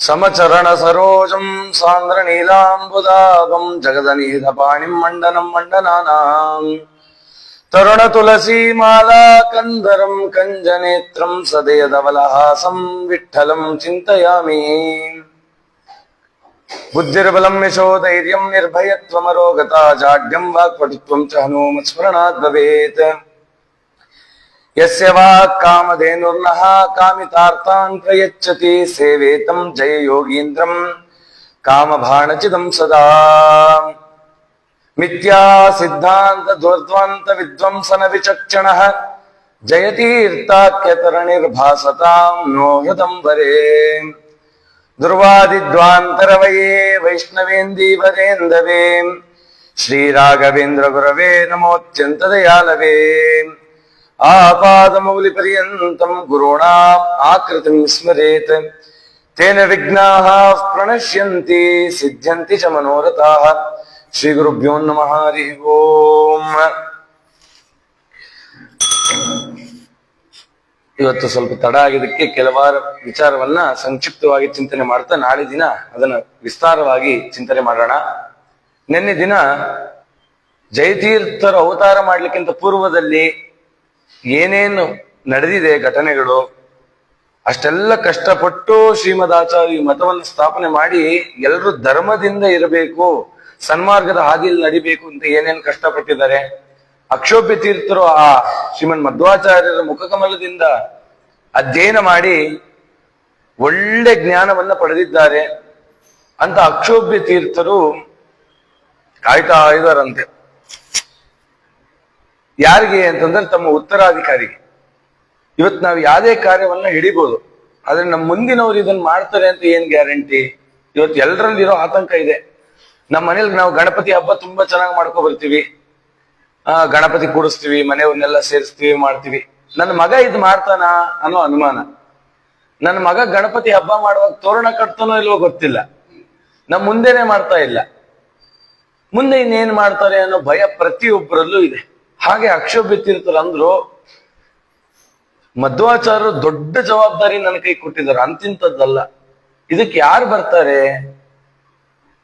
ಸಮಚರಣ ಸರೋಜಂ ಸಾಂದ್ರ ನೀಲಾಂಬುದಾಗಂ ಜಗದನೀತ ಪಾಣಿಂ ಮಂಡನಂ ಮಂಡನಾನಾಂ ತರುಣ ತುಳಸಿ ಮಾಲಾ ಕಂದರಂ ಕಂಜನೇತ್ರಂ ಸದಯದವಲಹಾಸಂ ವಿಠ್ಠಲಂ ಚಿಂತಯಾಮಿ. ಬುದ್ಧಿರ್ಬಲಂ ಯಶೋಧೈರ್ಯಂ ನಿರ್ಭಯತ್ವಮರೋಗತಾ ಜಾಡ್ಯಂ ವಾಕ್ಪಟುತ್ವಂ ಚ ಹನುಮತ್ ಸ್ಮರಣಾತ್ ಭವೇತ್. ಯಸ್ಯ ವಾಕ್ ಕಾಮಧೇನುರ್ನಃ ಕಾಮಿತಾರ್ಥಾನ್ ಪ್ರಯಚ್ಛತಿ ಸೇವೇತಂ ಜಯ ಯೋಗೀಂದ್ರಂ ಕಾಮಭಾಣಚಿದಂ ಸದಾ. ಮಿಥ್ಯಾ ಸಿದ್ಧಾಂತ ದುರ್ಧ್ವಂತ ವಿಧ್ವಂಸನ ವಿಚಕ್ಷಣಃ ಜಯತೀರ್ಥಾಖ್ಯತರಣಿರ್ಭಾಸತಾಂ ನೋ ಹೃದಂಬರೇ. ದುರ್ವಾದಿಧ್ವಾಂತರವಯೇ ವೈಷ್ಣವೇಂದೀವರೇಂದವೇ ಶ್ರೀರಾಘವೇಂದ್ರ ಗುರವೇ ನಮೋತ್ಯಂತ ದಯಾಲವೇ. ಆಪಾದಮೌಲಿಪರ್ಯಂತಂ ಗುರುಣಾಂ ಆಕೃತಿಂ ಸ್ಮರೇತ್ ತೇನ ವಿಘ್ನಾಃ ಪ್ರಣಶ್ಯಂತಿ ಸಿದ್ಧ್ಯಂತಿ ಚ ಮನೋರಥಾಃ. ಶ್ರೀ ಗುರುಭ್ಯೋ ನಮಃ ಹರಿ ಓಂ. ಇವತ್ತು ಸ್ವಲ್ಪ ತಡ ಆಗಿದ್ದಕ್ಕೆ ಕೆಲವಾರು ವಿಚಾರವನ್ನ ಸಂಕ್ಷಿಪ್ತವಾಗಿ ಚಿಂತನೆ ಮಾಡ್ತಾ ನಾಳೆ ದಿನ ಅದನ್ನ ವಿಸ್ತಾರವಾಗಿ ಚಿಂತನೆ ಮಾಡೋಣ. ನಿನ್ನೆ ದಿನ ಜಯತೀರ್ಥರು ಅವತಾರ ಮಾಡ್ಲಿಕ್ಕಿಂತ ಪೂರ್ವದಲ್ಲಿ ಏನೇನು ನಡೆದಿದೆ ಘಟನೆಗಳು, ಅಷ್ಟೆಲ್ಲ ಕಷ್ಟಪಟ್ಟು ಶ್ರೀಮದಾಚಾರ್ಯ ಮತವನ್ನು ಸ್ಥಾಪನೆ ಮಾಡಿ ಎಲ್ಲರೂ ಧರ್ಮದಿಂದ ಇರಬೇಕು, ಸನ್ಮಾರ್ಗದ ಹಾದಿಯಲ್ಲಿ ನಡಿಬೇಕು ಅಂತ ಏನೇನು ಕಷ್ಟಪಟ್ಟಿದ್ದಾರೆ. ಅಕ್ಷೋಭ್ಯ ತೀರ್ಥರು ಆ ಶ್ರೀಮನ್ ಮಧ್ವಾಚಾರ್ಯರ ಮುಖಕಮಲದಿಂದ ಅಧ್ಯಯನ ಮಾಡಿ ಒಳ್ಳೆ ಜ್ಞಾನವನ್ನ ಪಡೆದಿದ್ದಾರೆ ಅಂತ ಅಕ್ಷೋಭ್ಯ ತೀರ್ಥರು ಕಾಯ್ತಾ ಇದ್ದಾರಂತೆ. ಯಾರಿಗೆ ಅಂತಂದ್ರೆ ತಮ್ಮ ಉತ್ತರಾಧಿಕಾರಿಗೆ. ಇವತ್ತು ನಾವು ಯಾವುದೇ ಕಾರ್ಯವನ್ನ ಹಿಡಿಬಹುದು, ಆದ್ರೆ ನಮ್ಮ ಮುಂದಿನವರು ಇದನ್ನ ಮಾಡ್ತಾರೆ ಅಂತ ಏನ್ ಗ್ಯಾರಂಟಿ? ಇವತ್ತು ಎಲ್ಲರಲ್ಲಿರೋ ಆತಂಕ ಇದೆ. ನಮ್ಮ ಮನೇಲಿ ನಾವು ಗಣಪತಿ ಹಬ್ಬ ತುಂಬಾ ಚೆನ್ನಾಗಿ ಮಾಡ್ಕೊ ಬರ್ತೀವಿ, ಗಣಪತಿ ಕೂಡಿಸ್ತೀವಿ, ಮನೆಯವ್ರನ್ನೆಲ್ಲ ಸೇರಿಸ್ತೀವಿ, ಮಾಡ್ತೀವಿ. ನನ್ನ ಮಗ ಇದು ಮಾಡ್ತಾನ ಅನ್ನೋ ಅನುಮಾನ. ನನ್ನ ಮಗ ಗಣಪತಿ ಹಬ್ಬ ಮಾಡುವಾಗ ತೋರಣ ಕಟ್ತಾನೋ ಇಲ್ವೋ ಗೊತ್ತಿಲ್ಲ, ನಮ್ಮ ಮುಂದೆನೆ ಮಾಡ್ತಾ ಇಲ್ಲ, ಮುಂದೆ ಇನ್ನೇನ್ ಮಾಡ್ತಾರೆ ಅನ್ನೋ ಭಯ ಪ್ರತಿಯೊಬ್ಬರಲ್ಲೂ ಇದೆ. ಹಾಗೆ ಅಕ್ಷೋಭ್ಯ ತೀರ್ಥರು ಅಂದ್ರು, ಮಧ್ವಾಚಾರ್ಯರು ದೊಡ್ಡ ಜವಾಬ್ದಾರಿ ನನ್ನ ಕೈ ಕೊಟ್ಟಿದ್ದಾರೆ, ಅಂತಿಂತದ್ದಲ್ಲ, ಇದಕ್ಕೆ ಯಾರು ಬರ್ತಾರೆ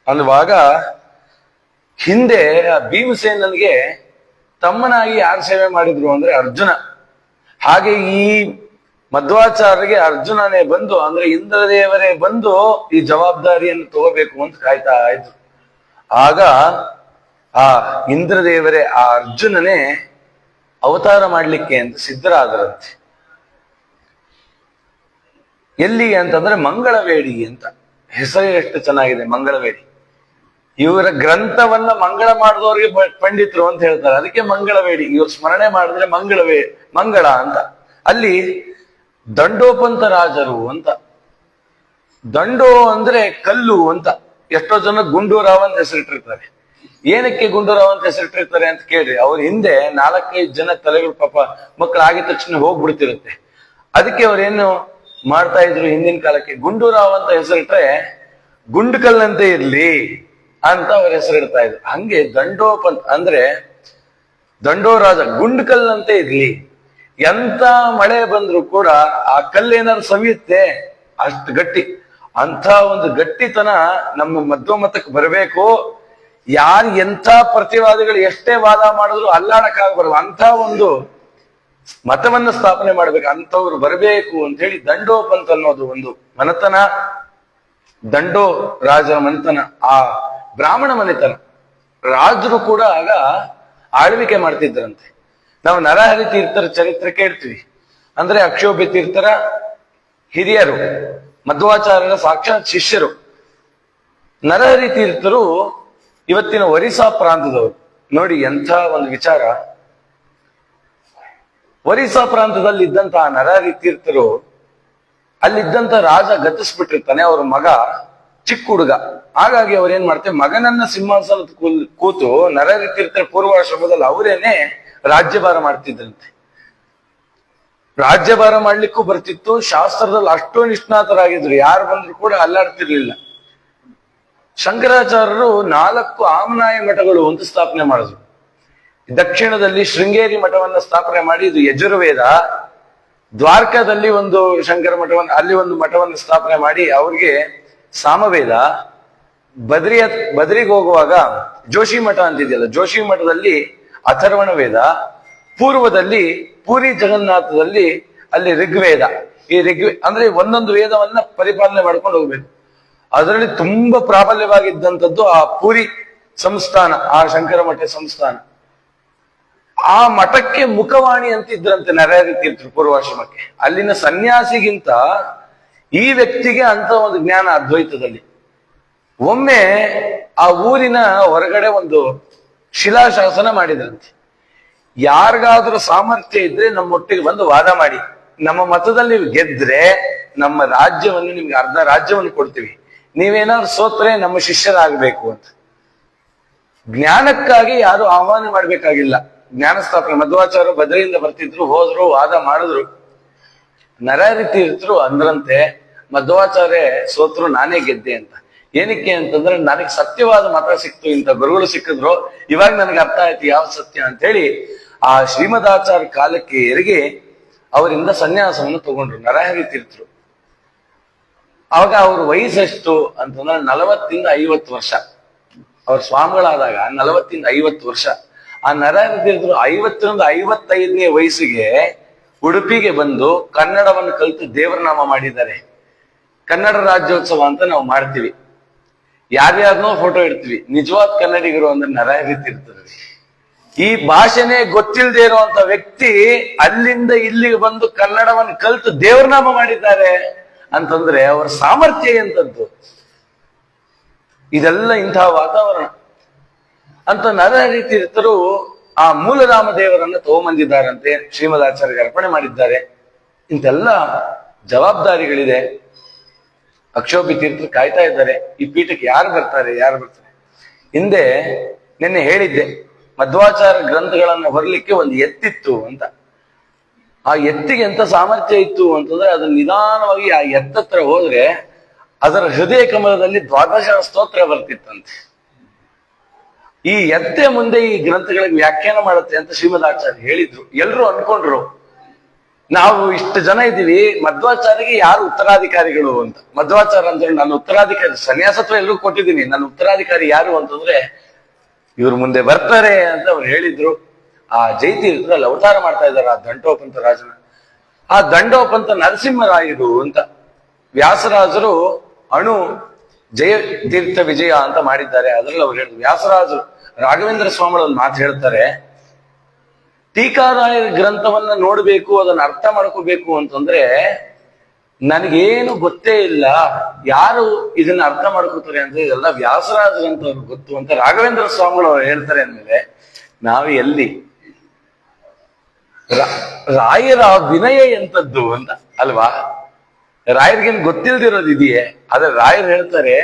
ಅನ್ನುವಾಗ ಹಿಂದೆ ಭೀಮಸೇನನ್ಗೆ ತಮ್ಮನಾಗಿ ಯಾರು ಸೇವೆ ಮಾಡಿದ್ರು ಅಂದ್ರೆ ಅರ್ಜುನ. ಹಾಗೆ ಈ ಮಧ್ವಾಚಾರ್ಯರಿಗೆ ಅರ್ಜುನನೇ ಬಂದು ಅಂದ್ರೆ ಇಂದ್ರದೇವರೇ ಬಂದು ಈ ಜವಾಬ್ದಾರಿಯನ್ನು ತಗೋಬೇಕು ಅಂತ ಕಾಯ್ತಾ ಇದ್ರು. ಆಗ ಆ ಇಂದ್ರದೇವರೇ ಆ ಅರ್ಜುನನೇ ಅವತಾರ ಮಾಡ್ಲಿಕ್ಕೆ ಅಂತ ಸಿದ್ಧರಾದರಂತೆ. ಎಲ್ಲಿ ಅಂತಂದ್ರೆ ಮಂಗಳವೇಡಿ ಅಂತ ಹೆಸರು ಎಷ್ಟು ಚೆನ್ನಾಗಿದೆ, ಮಂಗಳವೇಡಿ. ಇವರ ಗ್ರಂಥವನ್ನ ಮಂಗಳ ಮಾಡಿದವರಿಗೆ ಪಂಡಿತರು ಅಂತ ಹೇಳ್ತಾರೆ, ಅದಕ್ಕೆ ಮಂಗಳವೇಡಿ. ಇವ್ರು ಸ್ಮರಣೆ ಮಾಡಿದ್ರೆ ಮಂಗಳ ಅಂತ. ಅಲ್ಲಿ ದಂಡೋಪಂತ ರಾಜರು ಅಂತ. ದಂಡೋ ಅಂದ್ರೆ ಕಲ್ಲು ಅಂತ. ಎಷ್ಟೋ ಜನ ಗುಂಡೂರಾವ್ ಅಂತ ಹೆಸರಿಟ್ಟಿರ್ತಾರೆ. ಏನಕ್ಕೆ ಗುಂಡೂರಾವ್ ಅಂತ ಹೆಸರಿಟ್ಟಿರ್ತಾರೆ ಅಂತ ಕೇಳ್ರಿ. ಅವ್ರ ಹಿಂದೆ 4-5 ಜನ ತಲೆಗಳು ಪಾಪ ಮಕ್ಕಳು ಆಗಿದ ತಕ್ಷಣ ಹೋಗ್ಬಿಡ್ತಿರುತ್ತೆ. ಅದಕ್ಕೆ ಅವ್ರೇನು ಮಾಡ್ತಾ ಇದ್ರು ಹಿಂದಿನ ಕಾಲಕ್ಕೆ, ಗುಂಡೂರಾವ್ ಅಂತ ಹೆಸರಿಟ್ರೆ ಗುಂಡು ಕಲ್ಲಂತೆ ಇರ್ಲಿ ಅಂತ ಅವ್ರ ಹೆಸರಿಡ್ತಾ ಇದ್ರು. ಹಂಗೆ ದಂಡೋಪಂತ ಅಂದ್ರೆ ದಂಡೋ ರಾಜ, ಗುಂಡು ಕಲ್ಲಂತೆ ಇರ್ಲಿ, ಎಂತ ಮಳೆ ಬಂದ್ರು ಕೂಡ ಆ ಕಲ್ಲೇನಾದ್ರು ಸವಿಯುತ್ತೆ, ಅಷ್ಟು ಗಟ್ಟಿ. ಅಂತ ಒಂದು ಗಟ್ಟಿತನ ನಮ್ಮ ಮಧ್ವಮತಕ್ಕೆ ಬರಬೇಕು. ಯಾರು ಎಂಥ ಪ್ರತಿವಾದಿಗಳು ಎಷ್ಟೇ ವಾದ ಮಾಡಿದ್ರು ಅಲ್ಲಾಡಕ್ಕಾಗಬಾರದು, ಅಂತ ಒಂದು ಮತವನ್ನ ಸ್ಥಾಪನೆ ಮಾಡ್ಬೇಕು, ಅಂತವ್ರು ಬರಬೇಕು ಅಂತ ಹೇಳಿ ದಂಡೋಪಂತ ಅನ್ನೋದು ಒಂದು ಮನೆತನ. ದಂಡೋ ರಾಜರ ಮನೆತನ, ಆ ಬ್ರಾಹ್ಮಣ ಮನೆತನ. ರಾಜರು ಕೂಡ ಆಗ ಆಳ್ವಿಕೆ ಮಾಡ್ತಿದ್ರಂತೆ. ನಾವು ನರಹರಿ ತೀರ್ಥರ ಚರಿತ್ರೆ ಕೇಳ್ತೀವಿ. ಅಂದ್ರೆ ಅಕ್ಷೋಭ್ಯ ತೀರ್ಥರ ಹಿರಿಯರು, ಮಧ್ವಾಚಾರ್ಯರ ಸಾಕ್ಷಾತ್ ಶಿಷ್ಯರು. ನರಹರಿ ತೀರ್ಥರು ಇವತ್ತಿನ ಒರಿಸ್ಸಾ ಪ್ರಾಂತದವರು. ನೋಡಿ ಎಂಥ ಒಂದು ವಿಚಾರ. ಒರಿಸ್ಸಾ ಪ್ರಾಂತದಲ್ಲಿ ಇದ್ದಂತಹ ನರಹರಿ ತೀರ್ಥರು ಅಲ್ಲಿದ್ದಂತ ರಾಜ ಗತಿಸ್ಬಿಟ್ಟಿರ್ತಾನೆ, ಅವ್ರ ಮಗ ಚಿಕ್ಕ ಹುಡುಗ. ಹಾಗಾಗಿ ಅವ್ರೇನ್ ಮಾಡ್ತಾರೆ, ಮಗನನ್ನ ಸಿಂಹಾಸನದ ಕೂತು ನರಹರಿ ತೀರ್ಥರ ಪೂರ್ವಾಶ್ರಮದಲ್ಲಿ ಅವರೇನೆ ರಾಜ್ಯಭಾರ ಮಾಡ್ತಿದ್ರಂತೆ. ರಾಜ್ಯಭಾರ ಮಾಡ್ಲಿಕ್ಕೂ ಬರ್ತಿತ್ತು. ಶಾಸ್ತ್ರದಲ್ಲಿ ಅಷ್ಟೋ ನಿಷ್ಣಾತರಾಗಿದ್ರು, ಯಾರು ಬಂದ್ರು ಕೂಡ ಅಲ್ಲಾಡ್ತಿರ್ಲಿಲ್ಲ. ಶಂಕರಾಚಾರ್ಯರು 4 ಆಮನಾಯ ಮಠಗಳು ಅಂತ ಸ್ಥಾಪನೆ ಮಾಡಿದ್ರು. ದಕ್ಷಿಣದಲ್ಲಿ ಶೃಂಗೇರಿ ಮಠವನ್ನ ಸ್ಥಾಪನೆ ಮಾಡಿ, ಇದು ಯಜುರ್ವೇದ. ದ್ವಾರಕಾದಲ್ಲಿ ಒಂದು ಶಂಕರ ಮಠವನ್ನು, ಅಲ್ಲಿ ಒಂದು ಮಠವನ್ನು ಸ್ಥಾಪನೆ ಮಾಡಿ ಅವ್ರಿಗೆ ಸಾಮವೇದ, ಬದ್ರಿಗೆ ಹೋಗುವಾಗ ಜೋಶಿ ಮಠ ಅಂತಿದೆಯಲ್ಲ, ಜೋಶಿ ಮಠದಲ್ಲಿ ಅಥರ್ವಣ ವೇದ, ಪೂರ್ವದಲ್ಲಿ ಪೂರಿ ಜಗನ್ನಾಥದಲ್ಲಿ ಅಲ್ಲಿ ಋಗ್ವೇದ. ಈ ಅಂದ್ರೆ ಒಂದೊಂದು ವೇದವನ್ನ ಪರಿಪಾಲನೆ ಮಾಡ್ಕೊಂಡು ಹೋಗ್ಬೇಕು. ಅದರಲ್ಲಿ ತುಂಬಾ ಪ್ರಾಬಲ್ಯವಾಗಿದ್ದಂಥದ್ದು ಆ ಪೂರಿ ಸಂಸ್ಥಾನ, ಆ ಶಂಕರ ಮಠ ಸಂಸ್ಥಾನ. ಆ ಮಠಕ್ಕೆ ಮುಖವಾಣಿ ಅಂತ ಇದ್ರಂತೆ ನರಹರಿ ತೀರ್ಥರು ಪೂರ್ವಾಶ್ರಮಕ್ಕೆ. ಅಲ್ಲಿನ ಸನ್ಯಾಸಿಗಿಂತ ಈ ವ್ಯಕ್ತಿಗೆ ಅಂತ ಒಂದು ಜ್ಞಾನ ಅದ್ವೈತದಲ್ಲಿ. ಒಮ್ಮೆ ಆ ಊರಿನ ಹೊರಗಡೆ ಒಂದು ಶಿಲಾಶಾಸನ ಮಾಡಿದ್ರಂತೆ. ಯಾರಿಗಾದ್ರೂ ಸಾಮರ್ಥ್ಯ ಇದ್ರೆ ನಮ್ಮೊಟ್ಟಿಗೆ ಬಂದು ವಾದ ಮಾಡಿ, ನಮ್ಮ ಮತದಲ್ಲಿ ನೀವು ಗೆದ್ರೆ ನಮ್ಮ ರಾಜ್ಯವನ್ನು, ನಿಮ್ಗೆ ಅರ್ಧ ರಾಜ್ಯವನ್ನು ಕೊಡ್ತೀವಿ, ನೀವೇನಾದ್ರು ಸೋತ್ರೆ ನಮ್ಮ ಶಿಷ್ಯರಾಗಬೇಕು ಅಂತ. ಜ್ಞಾನಕ್ಕಾಗಿ ಯಾರು ಆಹ್ವಾನ ಮಾಡ್ಬೇಕಾಗಿಲ್ಲ. ಜ್ಞಾನ ಸ್ಥಾಪನೆ ಮಧ್ವಾಚಾರ್ಯ ಬದ್ರಿಯಿಂದ ಬರ್ತಿದ್ರು, ಹೋದ್ರು, ವಾದ ಮಾಡಿದ್ರು. ನರಹರಿ ತೀರ್ಥರು ಅಂದ್ರಂತೆ, ಮಧ್ವಾಚಾರ್ಯ ಸೋತ್ರು ನಾನೇ ಗೆದ್ದೆ ಅಂತ. ಏನಕ್ಕೆ ಅಂತಂದ್ರೆ ನನಗೆ ಸತ್ಯವಾದ ಮತ ಸಿಕ್ತು, ಇಂಥ ಗುರುಗಳು ಸಿಕ್ಕಿದ್ರು, ಇವಾಗ ನನಗೆ ಅರ್ಥ ಆಯ್ತು ಯಾವ ಸತ್ಯ ಅಂತ ಹೇಳಿ ಆ ಶ್ರೀಮದಾಚಾರ್ಯ ಕಾಲಕ್ಕೆ ಎರಗಿ ಅವರಿಂದ ಸನ್ಯಾಸವನ್ನು ತಗೊಂಡ್ರು ನರಹರಿ ತೀರ್ಥರು. ಅವಾಗ ಅವ್ರ ವಯಸ್ಸೆಷ್ಟು ಅಂತಂದ್ರೆ 40-50 ವರ್ಷ. ಅವ್ರ ಸ್ವಾಮಿಗಳಾದಾಗ 40-50 ವರ್ಷ. ಆ ನರಹರಿ ತೀರ್ಥರು 50-55ನೇ ವಯಸ್ಸಿಗೆ ಉಡುಪಿಗೆ ಬಂದು ಕನ್ನಡವನ್ನು ಕಲಿತು ದೇವರ ನಾಮ ಮಾಡಿದ್ದಾರೆ. ಕನ್ನಡ ರಾಜ್ಯೋತ್ಸವ ಅಂತ ನಾವು ಮಾಡ್ತೀವಿ, ಯಾರ್ಯಾರನೋ ಫೋಟೋ ಇಡ್ತೀವಿ. ನಿಜವಾದ ಕನ್ನಡಿಗರು ಅಂದ್ರೆ ನರಹರಿ ತೀರ್ಥರು. ಈ ಭಾಷೆನೇ ಗೊತ್ತಿಲ್ಲದೆ ಇರುವಂತ ವ್ಯಕ್ತಿ ಅಲ್ಲಿಂದ ಇಲ್ಲಿಗೆ ಬಂದು ಕನ್ನಡವನ್ನು ಕಲಿತು ದೇವರನಾಮ ಮಾಡಿದ್ದಾರೆ ಅಂತಂದ್ರೆ ಅವರ ಸಾಮರ್ಥ್ಯ ಎಂತದ್ದು. ಇದೆಲ್ಲ ಇಂತಹ ವಾತಾವರಣ ಅಂತ ನರಹರಿ ತೀರ್ಥರು ಆ ಮೂಲರಾಮ ದೇವರನ್ನ ತಗೊಂಬಂದಿದ್ದಾರಂತೆ, ಶ್ರೀಮದಾಚಾರ್ಯರಿಗೆ ಅರ್ಪಣೆ ಮಾಡಿದ್ದಾರೆ. ಇಂತೆಲ್ಲ ಜವಾಬ್ದಾರಿಗಳಿದೆ. ಅಕ್ಷೋಭಿ ತೀರ್ಥರು ಕಾಯ್ತಾ ಇದ್ದಾರೆ, ಈ ಪೀಠಕ್ಕೆ ಯಾರು ಬರ್ತಾರೆ. ಹಿಂದೆ ನಿನ್ನೆ ಹೇಳಿದ್ದೆ, ಮಧ್ವಾಚಾರ್ಯ ಗ್ರಂಥಗಳನ್ನ ಹೊರಲಿಕ್ಕೆ ಒಂದು ಎತ್ತಿತ್ತು ಅಂತ. ಆ ಎತ್ತಿಗೆ ಎಂತ ಸಾಮರ್ಥ್ಯ ಇತ್ತು ಅಂತಂದ್ರೆ ಅದು ನಿಧಾನವಾಗಿ ಆ ಎತ್ತತ್ರ ಹೋದ್ರೆ ಅದರ ಹೃದಯ ಕಮಲದಲ್ಲಿ 12 ಸ್ತೋತ್ರ ಬರ್ತಿತ್ತಂತೆ. ಈ ಎತ್ತೆ ಮುಂದೆ ಈ ಗ್ರಂಥಗಳಿಗೆ ವ್ಯಾಖ್ಯಾನ ಮಾಡುತ್ತೆ ಅಂತ ಶ್ರೀಮದಾಚಾರ್ಯ ಹೇಳಿದ್ರು. ಎಲ್ರು ಅನ್ಕೊಂಡ್ರು, ನಾವು ಇಷ್ಟು ಜನ ಇದ್ದೀವಿ, ಮಧ್ವಾಚಾರ್ಯಗೆ ಯಾರು ಉತ್ತರಾಧಿಕಾರಿಗಳು ಅಂತ. ಮಧ್ವಾಚಾರ್ಯ ಅಂದ್ರೆ ನನ್ನ ಉತ್ತರಾಧಿಕಾರಿ, ಸನ್ಯಾಸತ್ವ ಎಲ್ಲರೂ ಕೊಟ್ಟಿದ್ದೀನಿ, ನನ್ನ ಉತ್ತರಾಧಿಕಾರಿ ಯಾರು ಅಂತಂದ್ರೆ ಇವ್ರು ಮುಂದೆ ಬರ್ತಾರೆ ಅಂತ ಅವ್ರು ಹೇಳಿದ್ರು. ಆ ಜೈತೀರ್ಥರಲ್ಲಿ ಅವತಾರ ಮಾಡ್ತಾ ಇದ್ದಾರೆ ಆ ದಂಡೋಪಂತ ರಾಜನ. ಆ ದಂಡೋಪಂತ ನರಸಿಂಹರಾಯರು ಅಂತ ವ್ಯಾಸರಾಜರು ಅಣು ಜಯ ತೀರ್ಥ ವಿಜಯ ಅಂತ ಮಾಡಿದ್ದಾರೆ. ಅದರಲ್ಲಿ ಅವ್ರು ಹೇಳಿದ್ರು, ವ್ಯಾಸರಾಜರು ರಾಘವೇಂದ್ರ ಸ್ವಾಮಿಗಳು ಒಂದು ಮಾತು ಹೇಳ್ತಾರೆ, ಟೀಕಾರಾಯರ ಗ್ರಂಥವನ್ನ ನೋಡ್ಬೇಕು, ಅದನ್ನ ಅರ್ಥ ಮಾಡ್ಕೋಬೇಕು ಅಂತಂದ್ರೆ ನನಗೇನು ಗೊತ್ತೇ ಇಲ್ಲ, ಯಾರು ಇದನ್ನ ಅರ್ಥ ಮಾಡ್ಕೋತಾರೆ ಅಂದ್ರೆ ಇದೆಲ್ಲ ವ್ಯಾಸರಾಜರಂತವ್ರು ಗೊತ್ತು ಅಂತ ರಾಘವೇಂದ್ರ ಸ್ವಾಮಿಗಳು ಅವ್ರು ಹೇಳ್ತಾರೆ. ಅಂದ್ಮೇಲೆ ನಾವು ಎಲ್ಲಿ ರಾಯರ ವಿನಯ ಎಂತದ್ದು ಅಂತ ಅಲ್ವಾ? ರಾಯರಿಗೇನು ಗೊತ್ತಿಲ್ದಿರೋದು ಇದೆಯೇ? ಆದ್ರೆ ರಾಯರು ಹೇಳ್ತಾರೆ,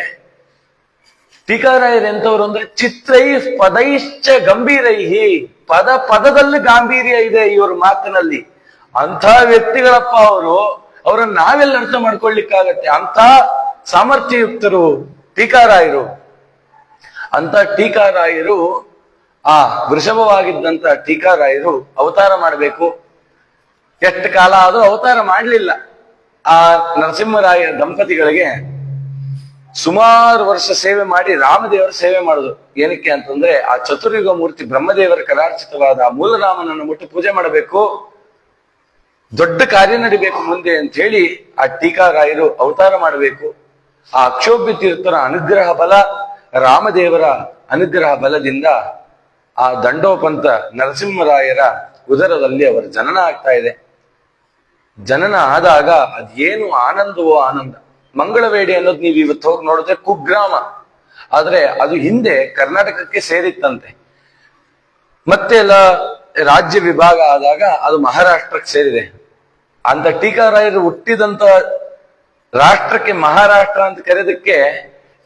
ಟೀಕಾರಾಯರು ಎಂತವ್ರು ಅಂದ್ರೆ ಚಿತ್ರೈ ಪದೈಶ್ಚ ಗಂಭೀರೈಹಿ, ಪದದಲ್ಲಿ ಗಾಂಭೀರ್ಯ ಇದೆ ಇವ್ರ ಮಾತಿನಲ್ಲಿ. ಅಂಥ ವ್ಯಕ್ತಿಗಳಪ್ಪ ಅವರು. ಅವರನ್ನು ನಾವೆಲ್ಲ ಅರ್ಥ ಮಾಡ್ಕೊಳ್ಲಿಕ್ಕಾಗತ್ತೆ? ಅಂತ ಸಾಮರ್ಥ್ಯಯುಕ್ತರು ಟೀಕಾರಾಯರು. ಅಂತ ಟೀಕಾರಾಯರು, ಆ ವೃಷಭವಾಗಿದ್ದಂತ ಟೀಕಾರಾಯರು ಅವತಾರ ಮಾಡಬೇಕು. ಎಷ್ಟು ಕಾಲ ಆದ್ರೂ ಅವತಾರ ಮಾಡ್ಲಿಲ್ಲ. ಆ ನರಸಿಂಹರಾಯ ದಂಪತಿಗಳಿಗೆ ಸುಮಾರು ವರ್ಷ ಸೇವೆ ಮಾಡಿ ರಾಮದೇವರ ಸೇವೆ ಮಾಡುದು. ಏನಕ್ಕೆ ಅಂತಂದ್ರೆ ಆ ಚತುರ್ಯುಗ ಮೂರ್ತಿ ಬ್ರಹ್ಮದೇವರ ಕರಾರ್ಚಿತವಾದ ಆ ಮೂಲರಾಮನನ್ನು ಮುಟ್ಟು ಪೂಜೆ ಮಾಡಬೇಕು, ದೊಡ್ಡ ಕಾರ್ಯ ನಡಿಬೇಕು ಮುಂದೆ ಅಂತ ಹೇಳಿ ಆ ಟೀಕಾರಾಯರು ಅವತಾರ ಮಾಡಬೇಕು. ಆ ಅಕ್ಷೋಭ್ಯ ತೀರ್ಥರ ಅನುಗ್ರಹ ಬಲ, ರಾಮದೇವರ ಅನುಗ್ರಹ ಬಲದಿಂದ ಆ ದಂಡೋಪಂತ ನರಸಿಂಹರಾಯರ ಉದರದಲ್ಲಿ ಅವರ ಜನನ ಆಗ್ತಾ ಇದೆ. ಜನನ ಆದಾಗ ಅದೇನು ಆನಂದವೋ ಆನಂದ. ಮಂಗಳವೇಡಿ ಅನ್ನೋದು ನೀವು ಇವತ್ತು ಹೋಗಿ ನೋಡಿದ್ರೆ ಕುಗ್ರಾಮ, ಆದ್ರೆ ಅದು ಹಿಂದೆ ಕರ್ನಾಟಕಕ್ಕೆ ಸೇರಿತ್ತಂತೆ. ಮತ್ತೆ ಎಲ್ಲ ರಾಜ್ಯ ವಿಭಾಗ ಆದಾಗ ಅದು ಮಹಾರಾಷ್ಟ್ರಕ್ಕೆ ಸೇರಿದೆ. ಅಂತ ಟೀಕಾರಾಯರು ಹುಟ್ಟಿದಂತ ರಾಷ್ಟ್ರಕ್ಕೆ ಮಹಾರಾಷ್ಟ್ರ ಅಂತ ಕರೆದಕ್ಕೆ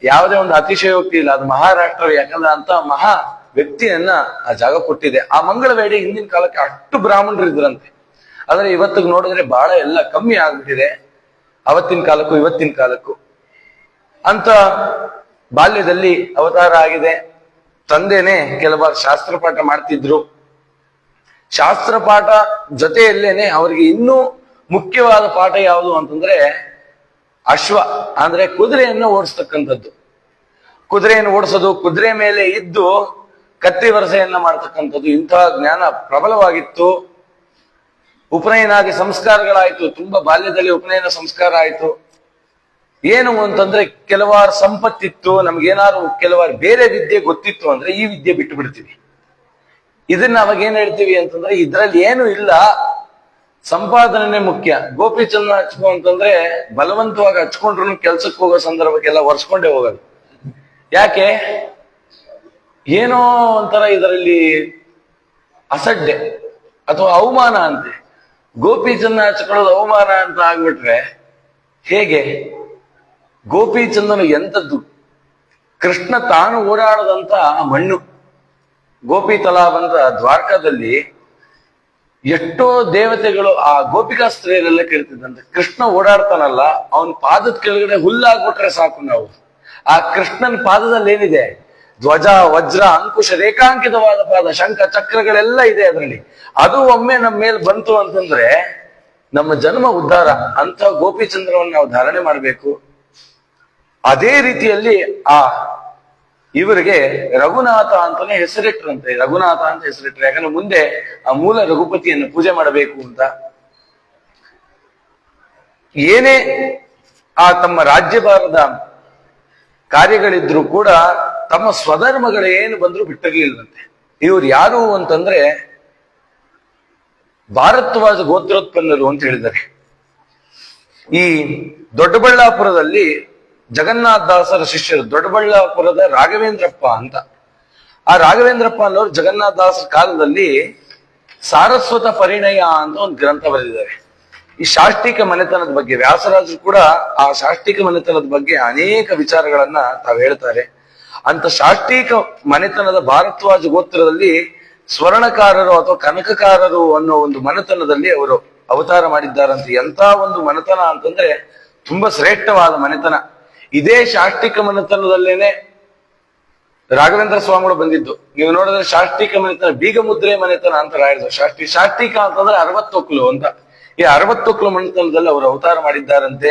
ಯಾವುದೇ ಒಂದು ಅತಿಶಯೋಕ್ತಿ ಇಲ್ಲ. ಅದು ಮಹಾರಾಷ್ಟ್ರ, ಯಾಕಂದ್ರೆ ಅಂತ ಮಹಾ ವ್ಯಕ್ತಿಯನ್ನ ಆ ಜಾಗ ಕೊಟ್ಟಿದೆ. ಆ ಮಂಗಳವೇಡಿ ಹಿಂದಿನ ಕಾಲಕ್ಕೆ ಅಷ್ಟು ಬ್ರಾಹ್ಮಣರು ಇದ್ರಂತೆ. ಆದ್ರೆ ಇವತ್ತಿಗೆ ನೋಡಿದ್ರೆ ಬಹಳ ಎಲ್ಲ ಕಮ್ಮಿ ಆಗ್ಬಿಟ್ಟಿದೆ, ಅವತ್ತಿನ ಕಾಲಕ್ಕೂ ಇವತ್ತಿನ ಕಾಲಕ್ಕೂ. ಅಂತ ಬಾಲ್ಯದಲ್ಲಿ ಅವತಾರ ಆಗಿದೆ. ತಂದೆನೆ ಕೆಲವಾರು ಶಾಸ್ತ್ರ ಪಾಠ ಮಾಡ್ತಿದ್ರು. ಶಾಸ್ತ್ರ ಪಾಠ ಜೊತೆಯಲ್ಲೇನೆ ಅವರಿಗೆ ಇನ್ನೂ ಮುಖ್ಯವಾದ ಪಾಠ ಯಾವುದು ಅಂತಂದ್ರೆ ಅಶ್ವ ಅಂದ್ರೆ ಕುದುರೆಯನ್ನು ಓಡಿಸ್ತಕ್ಕಂಥದ್ದು. ಕುದುರೆಯನ್ನು ಓಡಿಸೋದು, ಕುದುರೆ ಮೇಲೆ ಇದ್ದು ಕತ್ತಿ ವರಸೆಯನ್ನ ಮಾಡ್ತಕ್ಕಂಥದ್ದು, ಇಂತಹ ಜ್ಞಾನ ಪ್ರಬಲವಾಗಿತ್ತು. ಉಪನಯನಾದಿ ಸಂಸ್ಕಾರಗಳಾಯ್ತು, ತುಂಬಾ ಬಾಲ್ಯದಲ್ಲಿ ಉಪನಯನ ಸಂಸ್ಕಾರ ಆಯ್ತು. ಏನು ಅಂತಂದ್ರೆ ಕೆಲವಾರು ಸಂಪತ್ತಿತ್ತು, ನಮ್ಗೇನಾದ್ರು ಕೆಲವಾರು ಬೇರೆ ವಿದ್ಯೆ ಗೊತ್ತಿತ್ತು ಅಂದ್ರೆ ಈ ವಿದ್ಯೆ ಬಿಟ್ಟು ಬಿಡ್ತೀವಿ. ಇದನ್ನ ಅವಾಗ ಏನ್ ಹೇಳ್ತೀವಿ ಅಂತಂದ್ರೆ ಇದ್ರಲ್ಲಿ ಏನು ಇಲ್ಲ, ಸಂಪಾದನೆ ಮುಖ್ಯ. ಗೋಪಿ ಚಂದ ಹಚ್ಕೊ ಅಂತಂದ್ರೆ ಬಲವಂತವಾಗಿ ಹಚ್ಕೊಂಡ್ರು ಕೆಲ್ಸಕ್ಕೆ ಹೋಗೋ ಸಂದರ್ಭಕ್ಕೆಲ್ಲ ಒರ್ಸ್ಕೊಂಡೇ ಹೋಗೋದು. ಯಾಕೆ? ಏನೋ ಒಂಥರ ಇದರಲ್ಲಿ ಅಸಡ್ಡೆ ಅಥವಾ ಅವಮಾನ ಅಂತೆ. ಗೋಪಿ ಚಂದ ಹಚ್ಕೊಳ್ಳೋದು ಅವಮಾನ ಅಂತ ಆಗ್ಬಿಟ್ರೆ ಹೇಗೆ? ಗೋಪಿ ಚಂದನು ಎಂಥದ್ದು? ಕೃಷ್ಣ ತಾನು ಓಡಾಡದಂತ ಮಣ್ಣು. ಗೋಪಿ ತಲಾವ್ ಅಂತ ದ್ವಾರಕಾದಲ್ಲಿ ಎಷ್ಟೋ ದೇವತೆಗಳು ಆ ಗೋಪಿಕಾ ಸ್ತ್ರೀಯರೆಲ್ಲ ಕೇಳ್ತಿದ್ದಂತೆ, ಕೃಷ್ಣ ಓಡಾಡ್ತಾನಲ್ಲ ಅವನ ಪಾದದ ಕೆಳಗಡೆ ಹುಲ್ಲಾಗ್ಬಿಟ್ರೆ ಸಾಕು ನಾವು. ಆ ಕೃಷ್ಣನ ಪಾದದಲ್ಲಿ ಏನಿದೆ? ಧ್ವಜ, ವಜ್ರ, ಅಂಕುಶ, ರೇಖಾಂಕಿತವಾದ ಪಾದ, ಶಂಖ, ಚಕ್ರಗಳೆಲ್ಲ ಇದೆ ಅದರಲ್ಲಿ. ಅದು ಒಮ್ಮೆ ನಮ್ಮ ಮೇಲೆ ಬಂತು ಅಂತಂದ್ರೆ ನಮ್ಮ ಜನ್ಮ ಉದ್ಧಾರ. ಅಂತ ಗೋಪಿಚಂದ್ರವನ್ನು ನಾವು ಧಾರಣೆ ಮಾಡಬೇಕು. ಅದೇ ರೀತಿಯಲ್ಲಿ ಆ ಇವರಿಗೆ ರಘುನಾಥ ಅಂತಾನೆ ಹೆಸರಿಟ್ರಂತೆ. ರಘುನಾಥ ಅಂತ ಹೆಸರಿಟ್ರು, ಯಾಕಂದ್ರೆ ಮುಂದೆ ಆ ಮೂಲ ರಘುಪತಿಯನ್ನು ಪೂಜೆ ಮಾಡಬೇಕು ಅಂತ. ಏನೇ ಆ ತಮ್ಮ ರಾಜ್ಯಭಾರದ ಕಾರ್ಯಗಳಿದ್ರು ಕೂಡ ತಮ್ಮ ಸ್ವಧರ್ಮಗಳು ಏನು ಬಂದ್ರು ಬಿಟ್ಟಿರ್ಲಿಲ್ಲಂತೆ. ಇವ್ರು ಯಾರು ಅಂತಂದ್ರೆ ಭಾರದ್ವಾಜ ಗೋತ್ರೋತ್ಪನ್ನರು ಅಂತ ಹೇಳಿದ್ದಾರೆ. ಈ ದೊಡ್ಡಬಳ್ಳಾಪುರದಲ್ಲಿ ಜಗನ್ನಾಥ ದಾಸರ ಶಿಷ್ಯರು, ದೊಡ್ಡಬಳ್ಳಾಪುರದ ರಾಘವೇಂದ್ರಪ್ಪ ಅಂತ. ಆ ರಾಘವೇಂದ್ರಪ್ಪ ಅನ್ನೋರು ಜಗನ್ನಾಥ ದಾಸರ ಕಾಲದಲ್ಲಿ ಸಾರಸ್ವತ ಪರಿಣಯ ಅಂತ ಒಂದು ಗ್ರಂಥ ಬರೆದಿದ್ದಾರೆ. ಈ ಶಾಷ್ಟಿಕ ಮನೆತನದ ಬಗ್ಗೆ ವ್ಯಾಸರಾಜರು ಕೂಡ ಆ ಶಾಷ್ಟಿಕ ಮನೆತನದ ಬಗ್ಗೆ ಅನೇಕ ವಿಚಾರಗಳನ್ನ ತಾವು ಹೇಳ್ತಾರೆ. ಅಂತ ಶಾಷ್ಟಿಕ ಮನೆತನದ ಭಾರದ್ವಾಜ ಗೋತ್ರದಲ್ಲಿ ಸ್ವರ್ಣಕಾರರು ಅಥವಾ ಕನಕಕಾರರು ಅನ್ನೋ ಒಂದು ಮನೆತನದಲ್ಲಿ ಅವರು ಅವತಾರ ಮಾಡಿದ್ದಾರಂತೆ. ಎಂತ ಒಂದು ಮನೆತನ ಅಂತಂದ್ರೆ ತುಂಬಾ ಶ್ರೇಷ್ಠವಾದ ಮನೆತನ. ಇದೇ ಶಾಷ್ಟಿಕ ಮನೆತನದಲ್ಲೇನೆ ರಾಘವೇಂದ್ರ ಸ್ವಾಮಿಗಳು ಬಂದಿದ್ದು. ನೀವು ನೋಡಿದ್ರೆ ಶಾಷ್ಟಿಕ ಮನೆತನ ಬೀಗ ಮುದ್ರೆ ಮನೆತನ ಅಂತ ರಾಯರು. ಶಾಷ್ಟಿಕ ಅಂತಂದ್ರೆ 60 ಅಂತ. ಈ 60 ಮನೆತನದಲ್ಲಿ ಅವರು ಅವತಾರ ಮಾಡಿದ್ದಾರಂತೆ.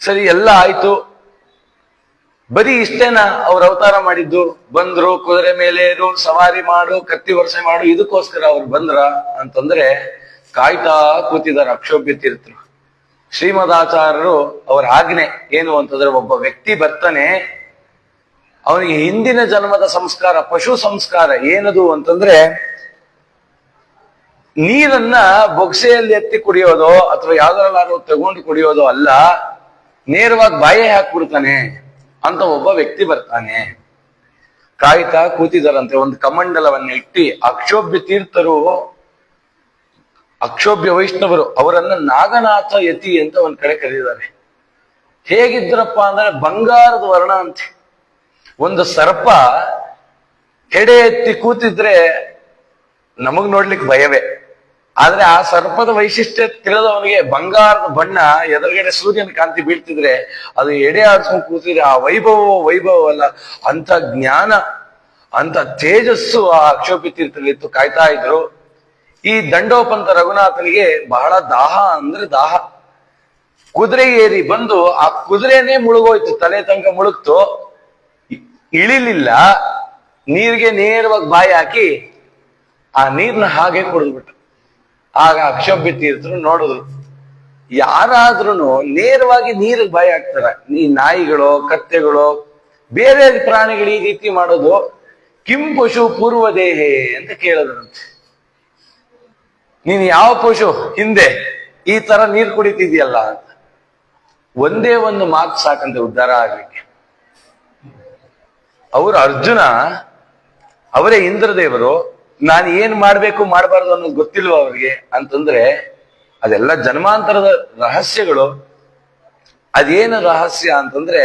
ಸರಿ, ಎಲ್ಲ ಆಯ್ತು. ಬರೀ ಇಷ್ಟೇನ ಅವ್ರ ಅವತಾರ ಮಾಡಿದ್ದು? ಬಂದ್ರು, ಕುದುರೆ ಮೇಲೆ ಏರು, ಸವಾರಿ ಮಾಡು, ಕತ್ತಿ ವರ್ಷೆ ಮಾಡು, ಇದಕ್ಕೋಸ್ಕರ ಅವ್ರು ಬಂದ್ರ ಅಂತಂದ್ರೆ ಕಾಯ್ತಾ ಕೂತಿದ್ದಾರೆ ಅಕ್ಷೋಭ್ಯ ತೀರ್ಥರು. ಶ್ರೀಮದಾಚಾರ್ಯರು ಅವರ ಆಜ್ಞೆ ಏನು ಅಂತಂದ್ರೆ, ಒಬ್ಬ ವ್ಯಕ್ತಿ ಬರ್ತಾನೆ, ಅವನಿಗೆ ಹಿಂದಿನ ಜನ್ಮದ ಸಂಸ್ಕಾರ, ಪಶು ಸಂಸ್ಕಾರ ಏನದು ಅಂತಂದ್ರೆ ನೀರನ್ನ ಬೊಗ್ಸೆಯಲ್ಲಿ ಎತ್ತಿ ಕುಡಿಯೋದೋ ಅಥವಾ ಯಾವ್ದ್ರಲ್ಲಾದ್ರೂ ತಗೊಂಡು ಕುಡಿಯೋದೋ ಅಲ್ಲ, ನೇರವಾಗಿ ಬಾಯೇ ಹಾಕ್ಬಿಡ್ತಾನೆ ಅಂತ ಒಬ್ಬ ವ್ಯಕ್ತಿ ಬರ್ತಾನೆ. ಕಾಯ್ತಾ ಕೂತಿದಾರಂತೆ. ಒಂದು ಕಮಂಡಲವನ್ನ ಇಟ್ಟು ಅಕ್ಷೋಭ್ಯ ತೀರ್ಥರು, ಅಕ್ಷೋಭ್ಯ ವೈಷ್ಣವರು ಅವರನ್ನ ನಾಗನಾಥ ಯತಿ ಅಂತ ಒಂದ್ ಕಡೆ ಕರೀತಾರೆ. ಹೇಗಿದ್ರಪ್ಪ ಅಂದ್ರೆ ಬಂಗಾರದ ವರ್ಣ ಅಂತೆ. ಒಂದು ಸರ್ಪ ಹೆಡೆ ಎತ್ತಿ ಕೂತಿದ್ರೆ ನಮಗ್ ನೋಡ್ಲಿಕ್ಕೆ ಭಯವೇ. ಆದ್ರೆ ಆ ಸರ್ಪದ ವೈಶಿಷ್ಟ್ಯ ತಿಳಿದವನಿಗೆ ಬಂಗಾರದ ಬಣ್ಣ ಎದುರುಗಡೆ ಸೂರ್ಯನ ಕಾಂತಿ ಬೀಳ್ತಿದ್ರೆ ಅದು ಎಡೆ ಆಡ್ಸ್ಕೊಂಡು ಕೂತಿದ್ರೆ ಆ ವೈಭವ ಅಲ್ಲ, ಅಂತ ಜ್ಞಾನ, ಅಂತ ತೇಜಸ್ಸು ಆ ಅಕ್ಷೋಭ್ಯ ತೀರ್ಥದಲ್ಲಿತ್ತು. ಕಾಯ್ತಾ ಇದ್ರು. ಈ ದಂಡೋಪಂತ ರಘುನಾಥನಿಗೆ ಬಹಳ ದಾಹ ಅಂದ್ರೆ ದಾಹ. ಕುದುರೆ ಏರಿ ಬಂದು ಆ ಕುದುರೆನೇ ಮುಳುಗೋಯ್ತು, ತಲೆ ತನಕ ಮುಳುಗ್ತು, ಇಳಿಲಿಲ್ಲ. ನೀರಿಗೆ ನೇರವಾಗಿ ಬಾಯಿ ಹಾಕಿ ಆ ನೀರ್ನ ಹಾಗೆ ಕುಡಿದ್ಬಿಟ್ಟು. ಆಗ ಅಕ್ಷೋಭ್ಯ ತೀರ್ಥರು ನೋಡಿದ್ರು, ಯಾರಾದ್ರೂ ನೇರವಾಗಿ ನೀರಿಗೆ ಬಾಯಿ ಹಾಕ್ತಾರ? ಈ ನಾಯಿಗಳು, ಕತ್ತೆಗಳು, ಬೇರೆ ಪ್ರಾಣಿಗಳು ಈ ರೀತಿ ಮಾಡೋದು. ಕಿಂ ಪಶು ಪೂರ್ವ ದೇಹೆ ಅಂತ ಕೇಳಿದ್ರಂತೆ. ನೀನ್ ಯಾವ ಪಶು ಹಿಂದೆ ಈ ತರ ನೀರು ಕುಡಿತಿದ್ಯಲ್ಲ ಅಂತ. ಒಂದೇ ಒಂದು ಮಾತು ಸಾಕಂತೆ ಉದ್ಧಾರ ಆಗ್ಲಿಕ್ಕೆ. ಅವರು ಅರ್ಜುನ, ಅವರೇ ಇಂದ್ರದೇವರು, ನಾನು ಏನ್ ಮಾಡ್ಬೇಕು ಮಾಡಬಾರ್ದು ಅನ್ನೋದು ಗೊತ್ತಿಲ್ವ ಅವ್ರಿಗೆ ಅಂತಂದ್ರೆ ಅದೆಲ್ಲ ಜನ್ಮಾಂತರದ ರಹಸ್ಯಗಳು. ಅದೇನು ರಹಸ್ಯ ಅಂತಂದ್ರೆ